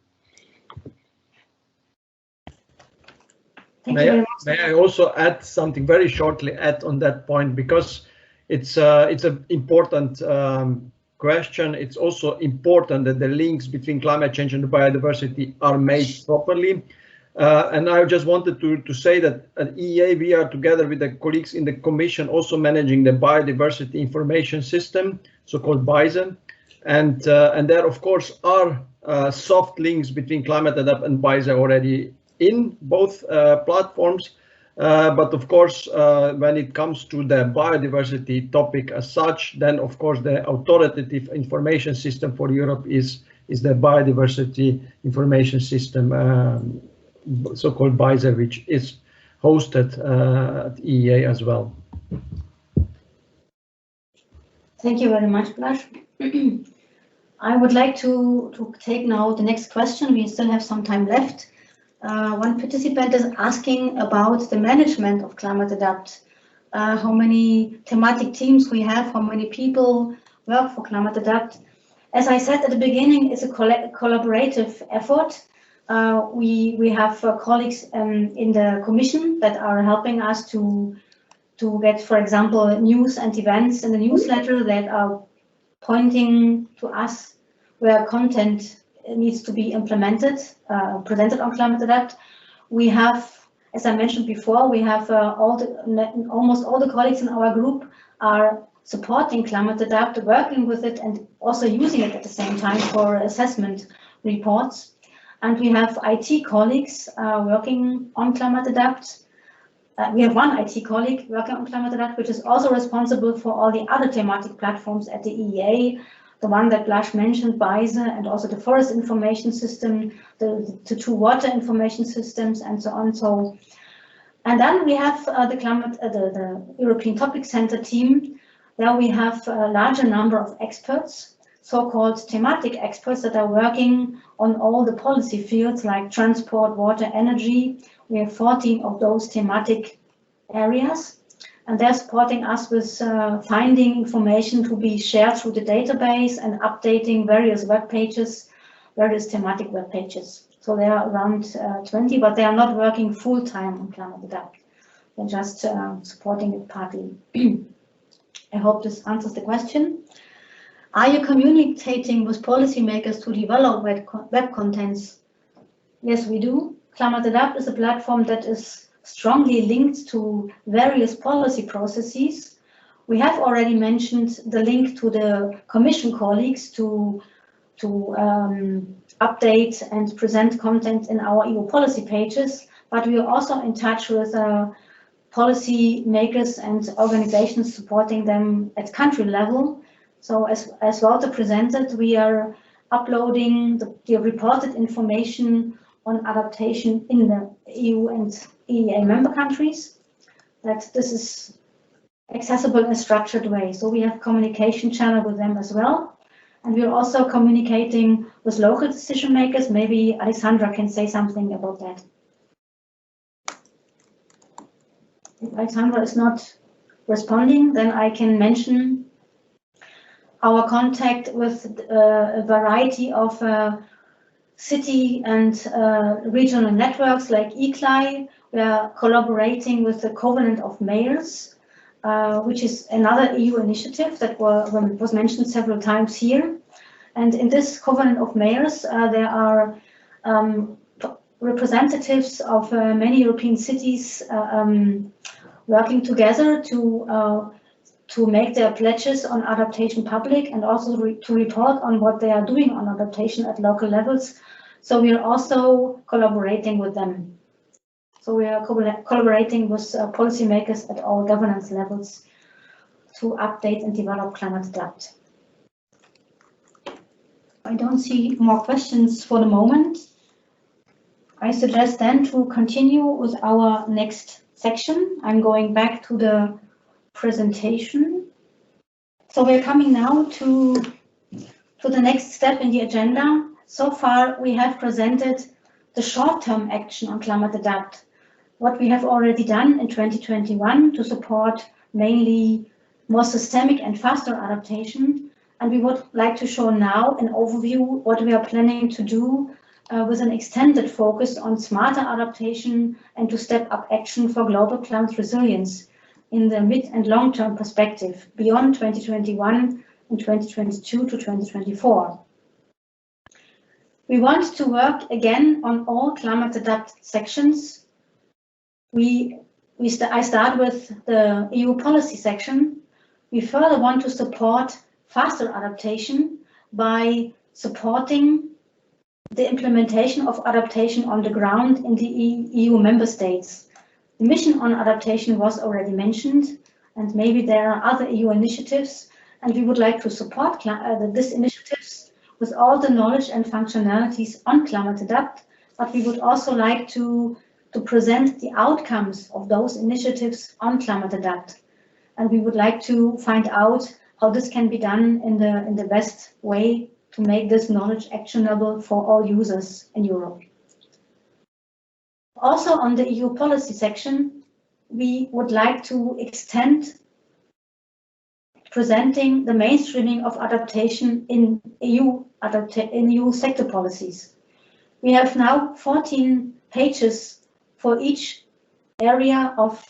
May I also add something very shortly on that point, because it's an important question. It's also important that the links between climate change and biodiversity are made properly. And I just wanted to say that at EEA, we are together with the colleagues in the Commission also managing the biodiversity information system, so-called BISA. And there, of course, are soft links between climate adapt and BISA already in both platforms. But of course, when it comes to the biodiversity topic as such, then of course the authoritative information system for Europe is the biodiversity information system, so-called BISA, which is hosted at EEA as well. Thank you very much, Blaž. I would like to take now the next question. We still have some time left. One participant is asking about the management of climate adapt, how many thematic teams we have, how many people work for climate adapt. As I said at the beginning, it's a collaborative effort. We have colleagues in the Commission that are helping us to get, for example, news and events in the newsletter that are pointing to us where content needs to be implemented, presented on climate adapt. We have, as I mentioned before, we have almost all the colleagues in our group are supporting climate adapt, working with it, and also using it at the same time for assessment reports. And we have IT colleagues working on climate adapt. We have one IT colleague working on climate adapt, which is also responsible for all the other thematic platforms at the EEA. The one that Blaž mentioned, BISA, and also the forest information system, the 2 water information systems, and so on. So, and then we have the European Topic Center team. There we have a larger number of experts, so-called thematic experts that are working on all the policy fields like transport, water, energy. We have 14 of those thematic areas. And they're supporting us with finding information to be shared through the database and updating various web pages, various thematic web pages. So they are around 20, but they are not working full time on Climate Adapt. They're just supporting it partly. I hope this answers the question. Are you communicating with policymakers to develop web contents? Yes, we do. Climate Adapt is a platform that is strongly linked to various policy processes. We have already mentioned the link to the Commission colleagues to update and present content in our EU policy pages, but we are also in touch with policy makers and organizations supporting them at country level. So as Walter presented, we are uploading the reported information on adaptation in the EU and EEA member countries, that this is accessible in a structured way. So we have communication channel with them as well. And we're also communicating with local decision makers. Maybe Alexandra can say something about that. If Alexandra is not responding, then I can mention our contact with a variety of city and regional networks like ECLI. We are collaborating with the Covenant of Mayors, which is another EU initiative that was mentioned several times here. And in this Covenant of Mayors, there are representatives of many European cities working together to make their pledges on adaptation public, and also to report on what they are doing on adaptation at local levels. So we are also collaborating with them. So we are collaborating with policymakers at all governance levels to update and develop Climate Adapt. I don't see more questions for the moment. I suggest then to continue with our next section. I'm going back to the presentation. So we're coming now to the next step in the agenda. So far, we have presented the short-term action on Climate Adapt, what we have already done in 2021 to support mainly more systemic and faster adaptation. And we would like to show now an overview what we are planning to do with an extended focus on smarter adaptation and to step up action for global climate resilience in the mid and long-term perspective beyond 2021 and 2022 to 2024. We want to work again on all Climate Adapt sections. I start with the EU policy section. We further want to support faster adaptation by supporting the implementation of adaptation on the ground in the EU member states. The mission on adaptation was already mentioned, and maybe there are other EU initiatives, and we would like to support these initiatives with all the knowledge and functionalities on Climate Adapt, but we would also like to present the outcomes of those initiatives on Climate Adapt. And we would like to find out how this can be done in the best way to make this knowledge actionable for all users in Europe. Also on the EU policy section, we would like to extend presenting the mainstreaming of adaptation in EU sector policies. We have now 14 pages for each area of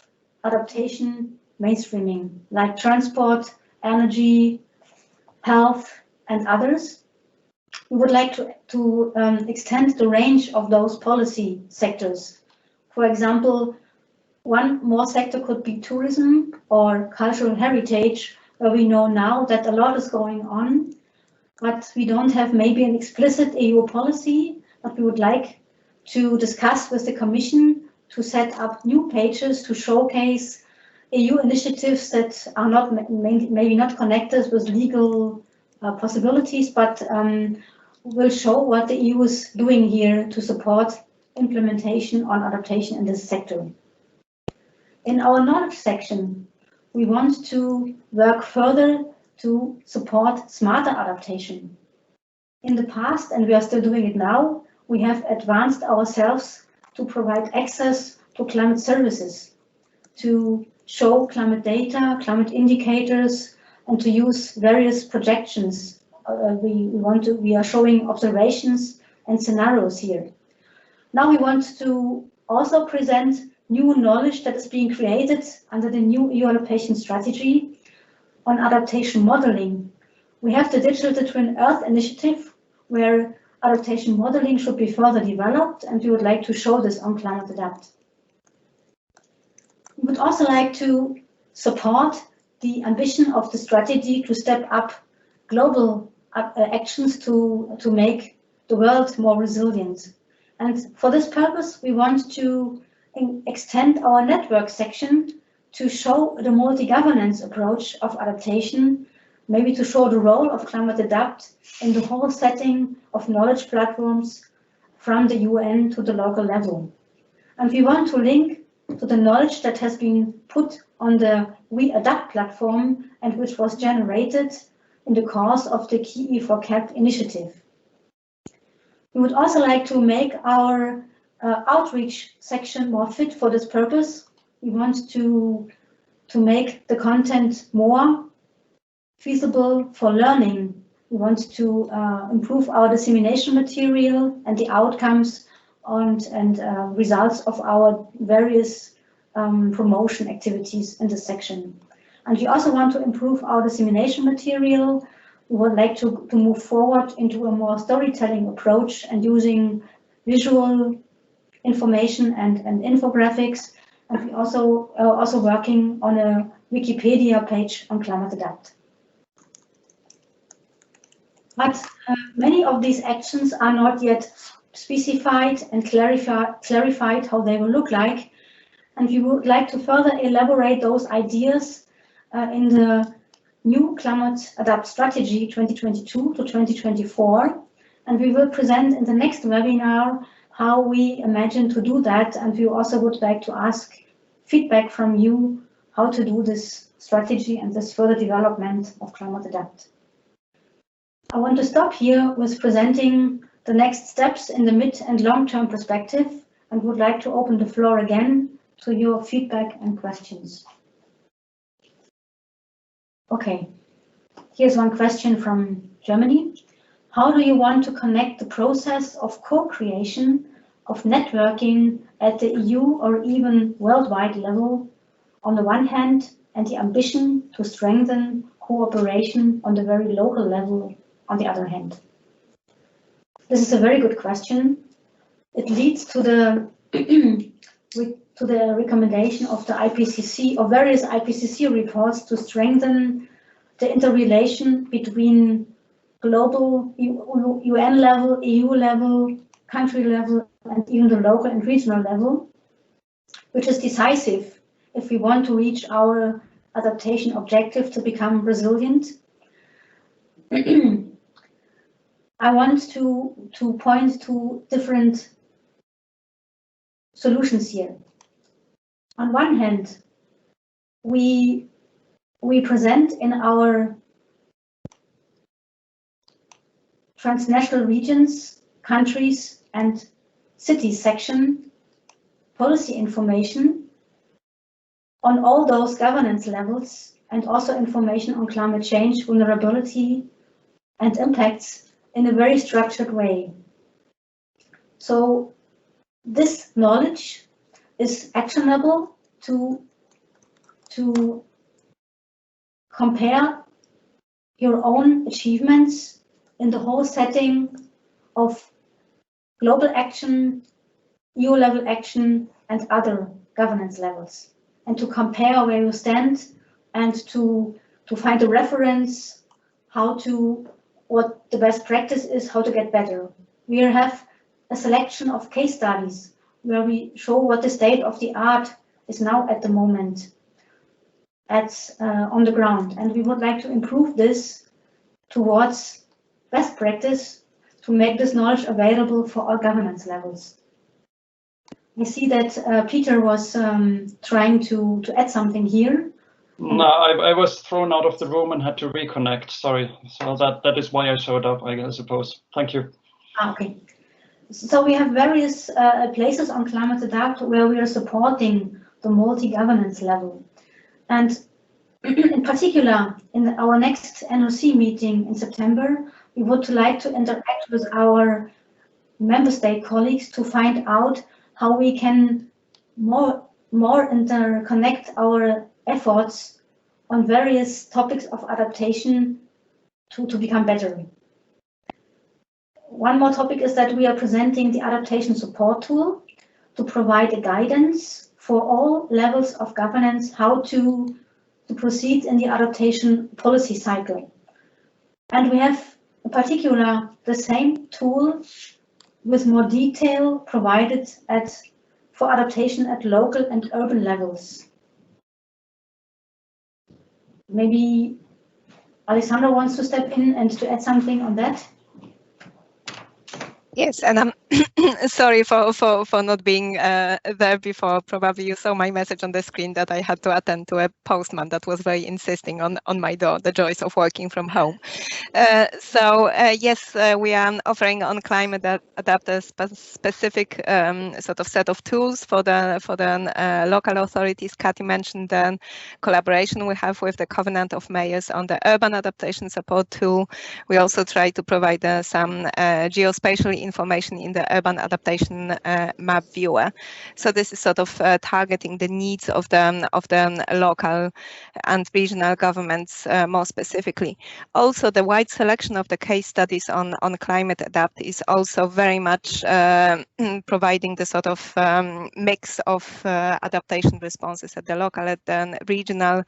adaptation mainstreaming, like transport, energy, health, and others. We would like to extend the range of those policy sectors. For example, one more sector could be tourism or cultural heritage, where we know now that a lot is going on, but we don't have maybe an explicit EU policy, but we would like to discuss with the Commission to set up new pages to showcase EU initiatives that are not maybe not connected with legal possibilities, but will show what the EU is doing here to support implementation on adaptation in this sector. In our knowledge section, we want to work further to support smarter adaptation. In the past, and we are still doing it now, we have advanced ourselves to provide access to climate services, to show climate data, climate indicators, and to use various projections. We are showing observations and scenarios here. Now we want to also present new knowledge that is being created under the new EU adaptation strategy on adaptation modeling. We have the Digital Twin Earth initiative, where adaptation modeling should be further developed, and we would like to show this on Climate Adapt. We would also like to support the ambition of the strategy to step up global actions to make the world more resilient. And for this purpose, we want to extend our network section to show the multi-governance approach of adaptation, maybe to show the role of Climate Adapt in the whole setting of knowledge platforms from the UN to the local level. And we want to link to the knowledge that has been put on the We Adapt platform and which was generated in the course of the Key E4CAP initiative. We would also like to make our outreach section more fit for this purpose. We want to make the content more feasible for learning. We want to improve our dissemination material and the outcomes and results of our various promotion activities in this section. And we also want to improve our dissemination material. We would like to move forward into a more storytelling approach and using visual information and infographics. And we also working on a Wikipedia page on Climate Adapt. But many of these actions are not yet specified and clarified how they will look like. And we would like to further elaborate those ideas in the new Climate Adapt Strategy 2022 to 2024. And we will present in the next webinar how we imagine to do that. And we also would like to ask feedback from you how to do this strategy and this further development of Climate Adapt. I want to stop here with presenting the next steps in the mid and long-term perspective and would like to open the floor again to your feedback and questions. Okay, here's one question from Germany. How do you want to connect the process of co-creation, of networking at the EU or even worldwide level on the one hand, and the ambition to strengthen cooperation on the very local level on the other hand? This is a very good question. It leads to the recommendation of the IPCC or various IPCC reports to strengthen the interrelation between global UN level, EU level, country level, and even the local and regional level, which is decisive if we want to reach our adaptation objective to become resilient. I want to point to different solutions here. On one hand, we present in our transnational regions, countries, and cities section policy information on all those governance levels and also information on climate change, vulnerability, and impacts in a very structured way. So this knowledge is actionable to compare your own achievements in the whole setting of global action, EU level action, and other governance levels, and to compare where you stand and to find a reference, what the best practice is, how to get better. We have a selection of case studies where we show what the state of the art is now at the moment on the ground. And we would like to improve this towards best practice to make this knowledge available for all governance levels. I see that Peter was trying to add something here. No, I was thrown out of the room and had to reconnect. Sorry. So that is why I showed up, I suppose. Thank you. Okay. So we have various places on Climate Adapt where we are supporting the multi-governance level. And in particular, in our next NOC meeting in September, we would like to interact with our member state colleagues to find out how we can more interconnect our efforts on various topics of adaptation to become better. One more topic is that we are presenting the adaptation support tool to provide a guidance for all levels of governance how to proceed in the adaptation policy cycle. And we have in particular the same tool with more detail provided for adaptation at local and urban levels. Maybe Alessandra wants to step in and to add something on that. Yes, and I'm sorry for not being there before. Probably you saw my message on the screen that I had to attend to a postman that was very insisting on my door, the joys of working from home. Yes, we are offering on climate adapt a specific sort of set of tools for the local authorities. Kati mentioned the collaboration we have with the Covenant of Mayors on the urban adaptation support tool. We also try to provide some geospatial information in the urban adaptation map viewer. So this is sort of targeting the needs of the local and regional governments more specifically. Also, the wide selection of the case studies on climate adapt is also very much providing the sort of mix of adaptation responses at the local, at the regional,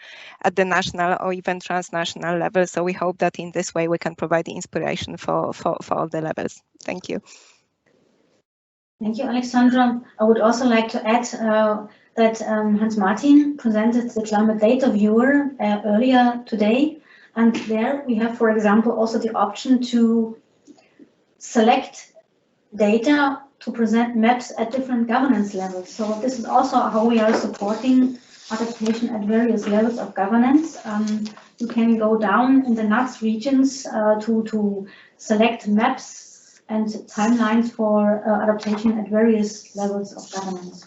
at the national, or even transnational level. So we hope that in this way we can provide the inspiration for all the levels. Thank you. Thank you, Alexandra. I would also like to add that Hans Martin presented the climate data viewer earlier today. And there we have, for example, also the option to select data to present maps at different governance levels. So this is also how we are supporting adaptation at various levels of governance. You can go down in the NUTS regions to select maps and timelines for adaptation at various levels of governance.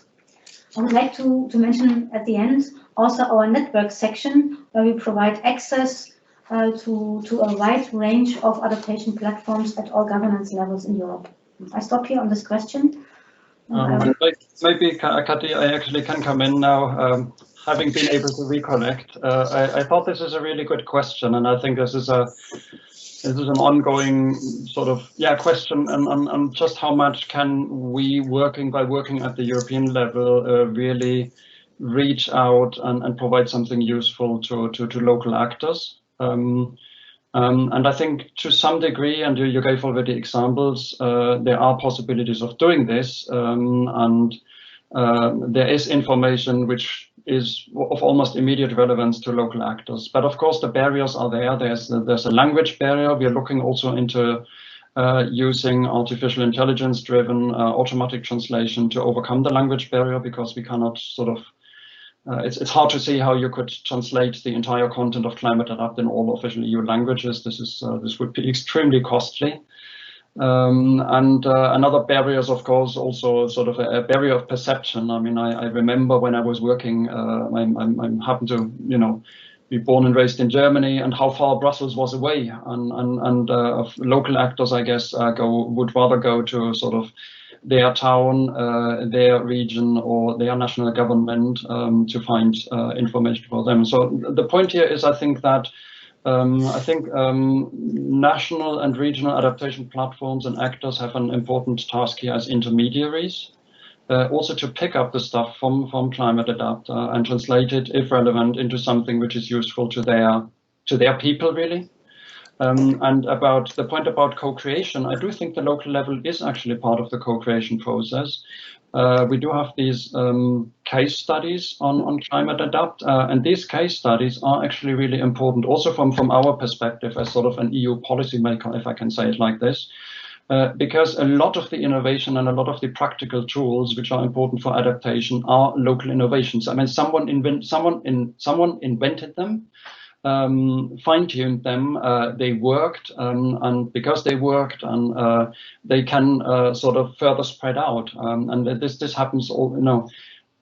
I would like to mention at the end also our network section, where we provide access to a wide range of adaptation platforms at all governance levels in Europe. I stop here on this question. Maybe, Kati, I actually can come in now. Having been able to reconnect, I thought this is a really good question, and I think this is an ongoing sort of question, and just how much can we, by working at the European level, really reach out and provide something useful to local actors. And I think to some degree, and you gave already examples, there are possibilities of doing this, and there is information which is of almost immediate relevance to local actors. But of course, the barriers are there. There's a language barrier. We are looking also into using artificial intelligence-driven automatic translation to overcome the language barrier, because we cannot sort of it's hard to see how you could translate the entire content of Climate Adapt in all official EU languages. This would be extremely costly. And another barrier is, of course, also sort of a barrier of perception. I mean, I remember when I was working, I happened to, be born and raised in Germany, and how far Brussels was away. And local actors, I guess, would rather go to sort of their town, their region, or their national government to find information for them. So the point here is, I think that national and regional adaptation platforms and actors have an important task here as intermediaries, also to pick up the stuff from Climate Adapt and translate it, if relevant, into something which is useful to their people, really. And about the point about co-creation, I do think the local level is actually part of the co-creation process. We do have these case studies on Climate Adapt, and these case studies are actually really important also from our perspective as sort of an EU policymaker, if I can say it like this, because a lot of the innovation and a lot of the practical tools which are important for adaptation are local innovations. I mean, someone invented them, fine-tuned them, they worked, and because they worked, and they can sort of further spread out, and this happens all,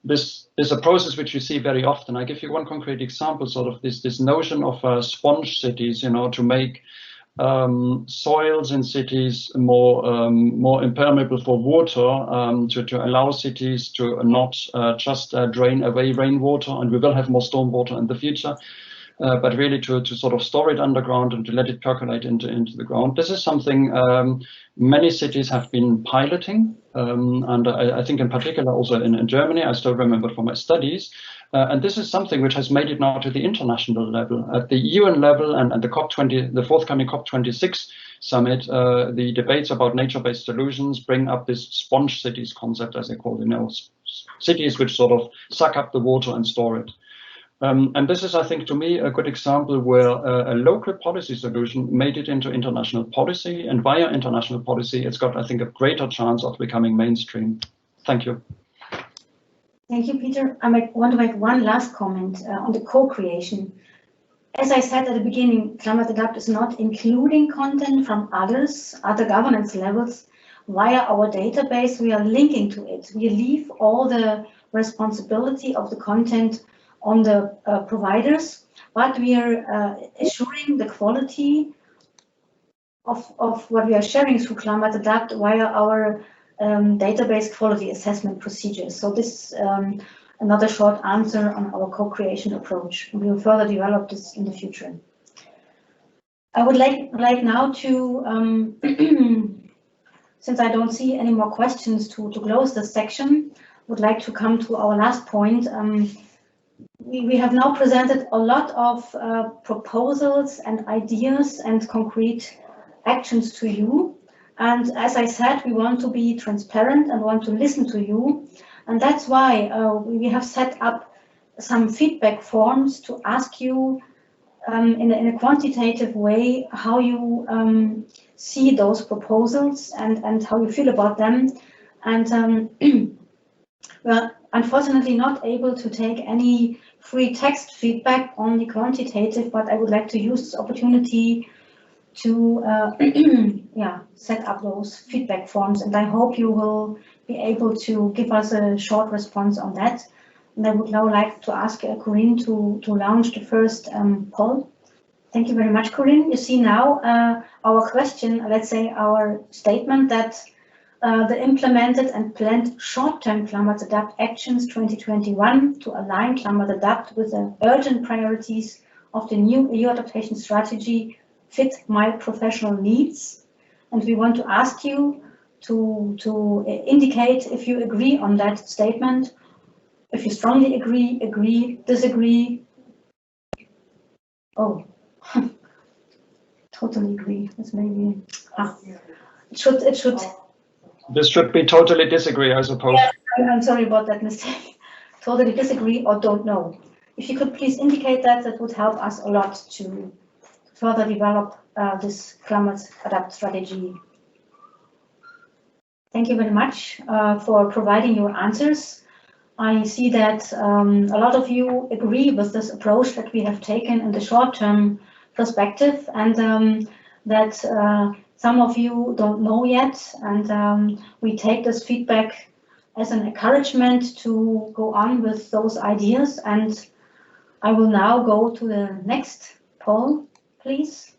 this is a process which you see very often. I give you one concrete example, sort of this notion of sponge cities, to make soils in cities more impermeable for water, to allow cities to not just drain away rainwater, and we will have more stormwater in the future, but really to sort of store it underground and to let it percolate into the ground. This is something many cities have been piloting, and I think in particular also in Germany, I still remember from my studies. And this is something which has made it now to the international level. At the UN level and the forthcoming COP26 summit, the debates about nature-based solutions bring up this sponge cities concept, as they call it, cities which sort of suck up the water and store it. And this is, I think, to me, a good example where a local policy solution made it into international policy, and via international policy, it's got, I think, a greater chance of becoming mainstream. Thank you. Thank you, Peter. I might want to make one last comment on the co-creation. As I said at the beginning, Climate Adapt is not including content from other governance levels. Via our database, we are linking to it. We leave all the responsibility of the content on the providers, but we are assuring the quality of what we are sharing through Climate Adapt via our database quality assessment procedures. So this is another short answer on our co-creation approach. We will further develop this in the future. I would like now to, since I don't see any more questions to close this section, would like to come to our last point. We have now presented a lot of proposals and ideas and concrete actions to you. And as I said, we want to be transparent and want to listen to you. And that's why we have set up some feedback forms to ask you in a quantitative way how you see those proposals and how you feel about them. And we're unfortunately not able to take any free text feedback, only quantitative, but I would like to use this opportunity to set up those feedback forms, and I hope you will be able to give us a short response on that. And I would now like to ask Corinne to launch the first poll. Thank you very much, Corinne. You see now our question, let's say our statement that the implemented and planned short-term Climate Adapt actions 2021 to align Climate Adapt with the urgent priorities of the new EU adaptation strategy fit my professional needs. And we want to ask you to indicate if you agree on that statement, if you strongly agree, disagree. Oh, totally agree. That's maybe, it should. This should be totally disagree, I suppose. Yeah, I'm sorry about that mistake. Totally disagree or don't know. If you could please indicate that, that would help us a lot to further develop this Climate Adapt strategy. Thank you very much for providing your answers. I see that a lot of you agree with this approach that we have taken in the short-term perspective, and that some of you don't know yet, and we take this feedback as an encouragement to go on with those ideas. And I will now go to the next poll, please.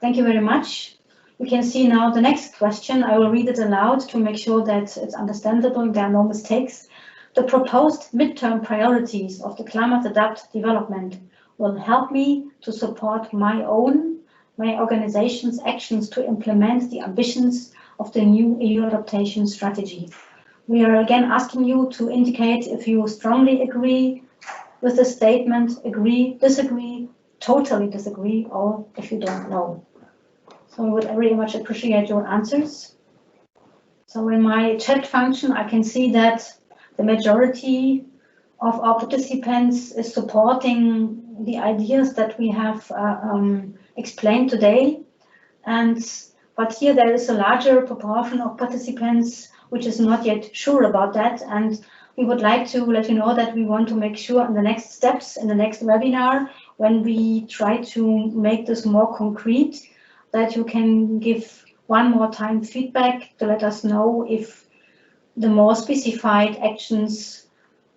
Thank you very much. You can see now the next question. I will read it aloud to make sure that it's understandable, there are no mistakes. The proposed midterm priorities of the Climate Adapt development will help me to support my organization's actions to implement the ambitions of the new EU adaptation strategy. We are again asking you to indicate if you strongly agree with the statement, agree, disagree, totally disagree, or if you don't know. So I would very much appreciate your answers. So in my chat function, I can see that the majority of our participants is supporting the ideas that we have explained today. But here there is a larger proportion of participants which is not yet sure about that. And we would like to let you know that we want to make sure in the next steps, in the next webinar, when we try to make this more concrete, that you can give one more time feedback to let us know if the more specified actions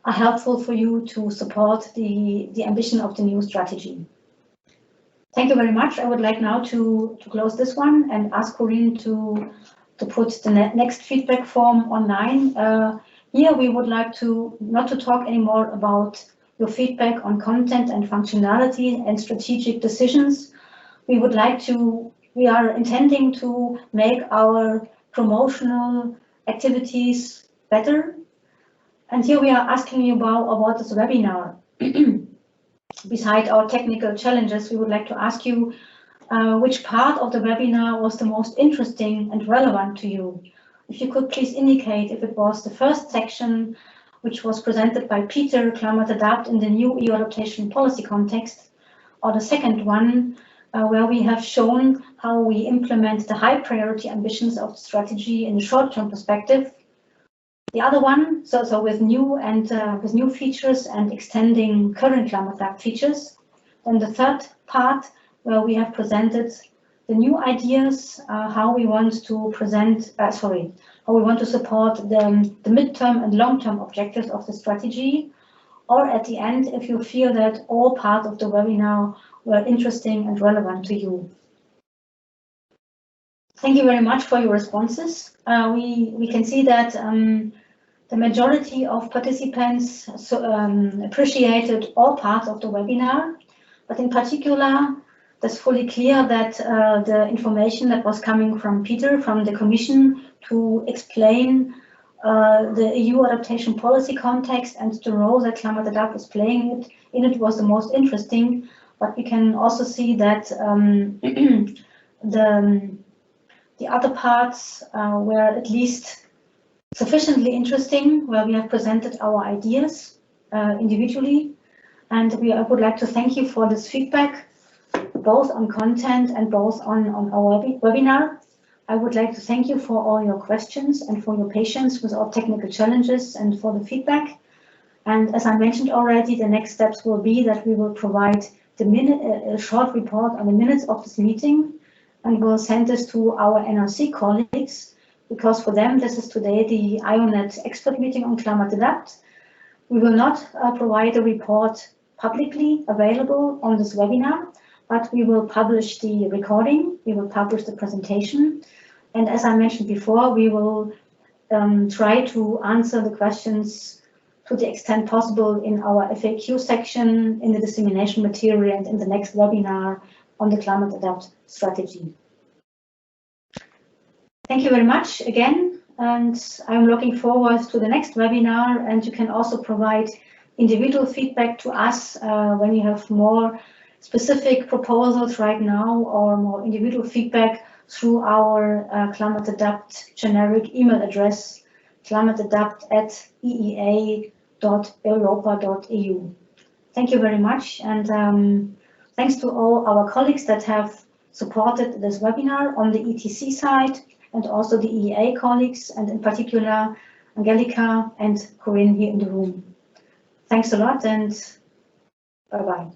are helpful for you to support the ambition of the new strategy. Thank you very much. I would like now to close this one and ask Corinne to put the next feedback form online. Here we would like to not to talk anymore about your feedback on content and functionality and strategic decisions. We are intending to make our promotional activities better. And here we are asking you about this webinar. Beside our technical challenges, we would like to ask you which part of the webinar was the most interesting and relevant to you. If you could please indicate if it was the first section, which was presented by Peter, Climate Adapt in the new EU Adaptation Policy context, or the second one, where we have shown how we implement the high priority ambitions of the strategy in the short-term perspective. The other one, so with new features and extending current climate adapt features. Then the third part, where we have presented the new ideas, how we want to support the midterm and long-term objectives of the strategy. Or at the end, if you feel that all parts of the webinar were interesting and relevant to you. Thank you very much for your responses. We can see that the majority of participants appreciated all parts of the webinar, but in particular, it's fully clear that the information that was coming from Peter, from the Commission, to explain the EU Adaptation Policy context and the role that Climate Adapt is playing in it was the most interesting. But we can also see that the other parts were at least sufficiently interesting, where we have presented our ideas individually. And I would like to thank you for this feedback, both on content and both on our webinar. I would like to thank you for all your questions and for your patience with our technical challenges and for the feedback. And as I mentioned already, the next steps will be that we will provide a short report on the minutes of this meeting, and we'll send this to our NRC colleagues, because for them this is today the IONET expert meeting on Climate Adapt. We will not provide a report publicly available on this webinar, but we will publish the recording, we will publish the presentation, and as I mentioned before, we will try to answer the questions to the extent possible in our FAQ section, in the dissemination material, and in the next webinar on the Climate Adapt strategy. Thank you very much again, and I'm looking forward to the next webinar, and you can also provide individual feedback to us when you have more specific proposals right now or more individual feedback through our Climate Adapt generic email address, climateadapt@eea.europa.eu. Thank you very much, and thanks to all our colleagues that have supported this webinar on the ETC side, and also the EEA colleagues, and in particular Angelika and Corinne here in the room. Thanks a lot, and bye-bye.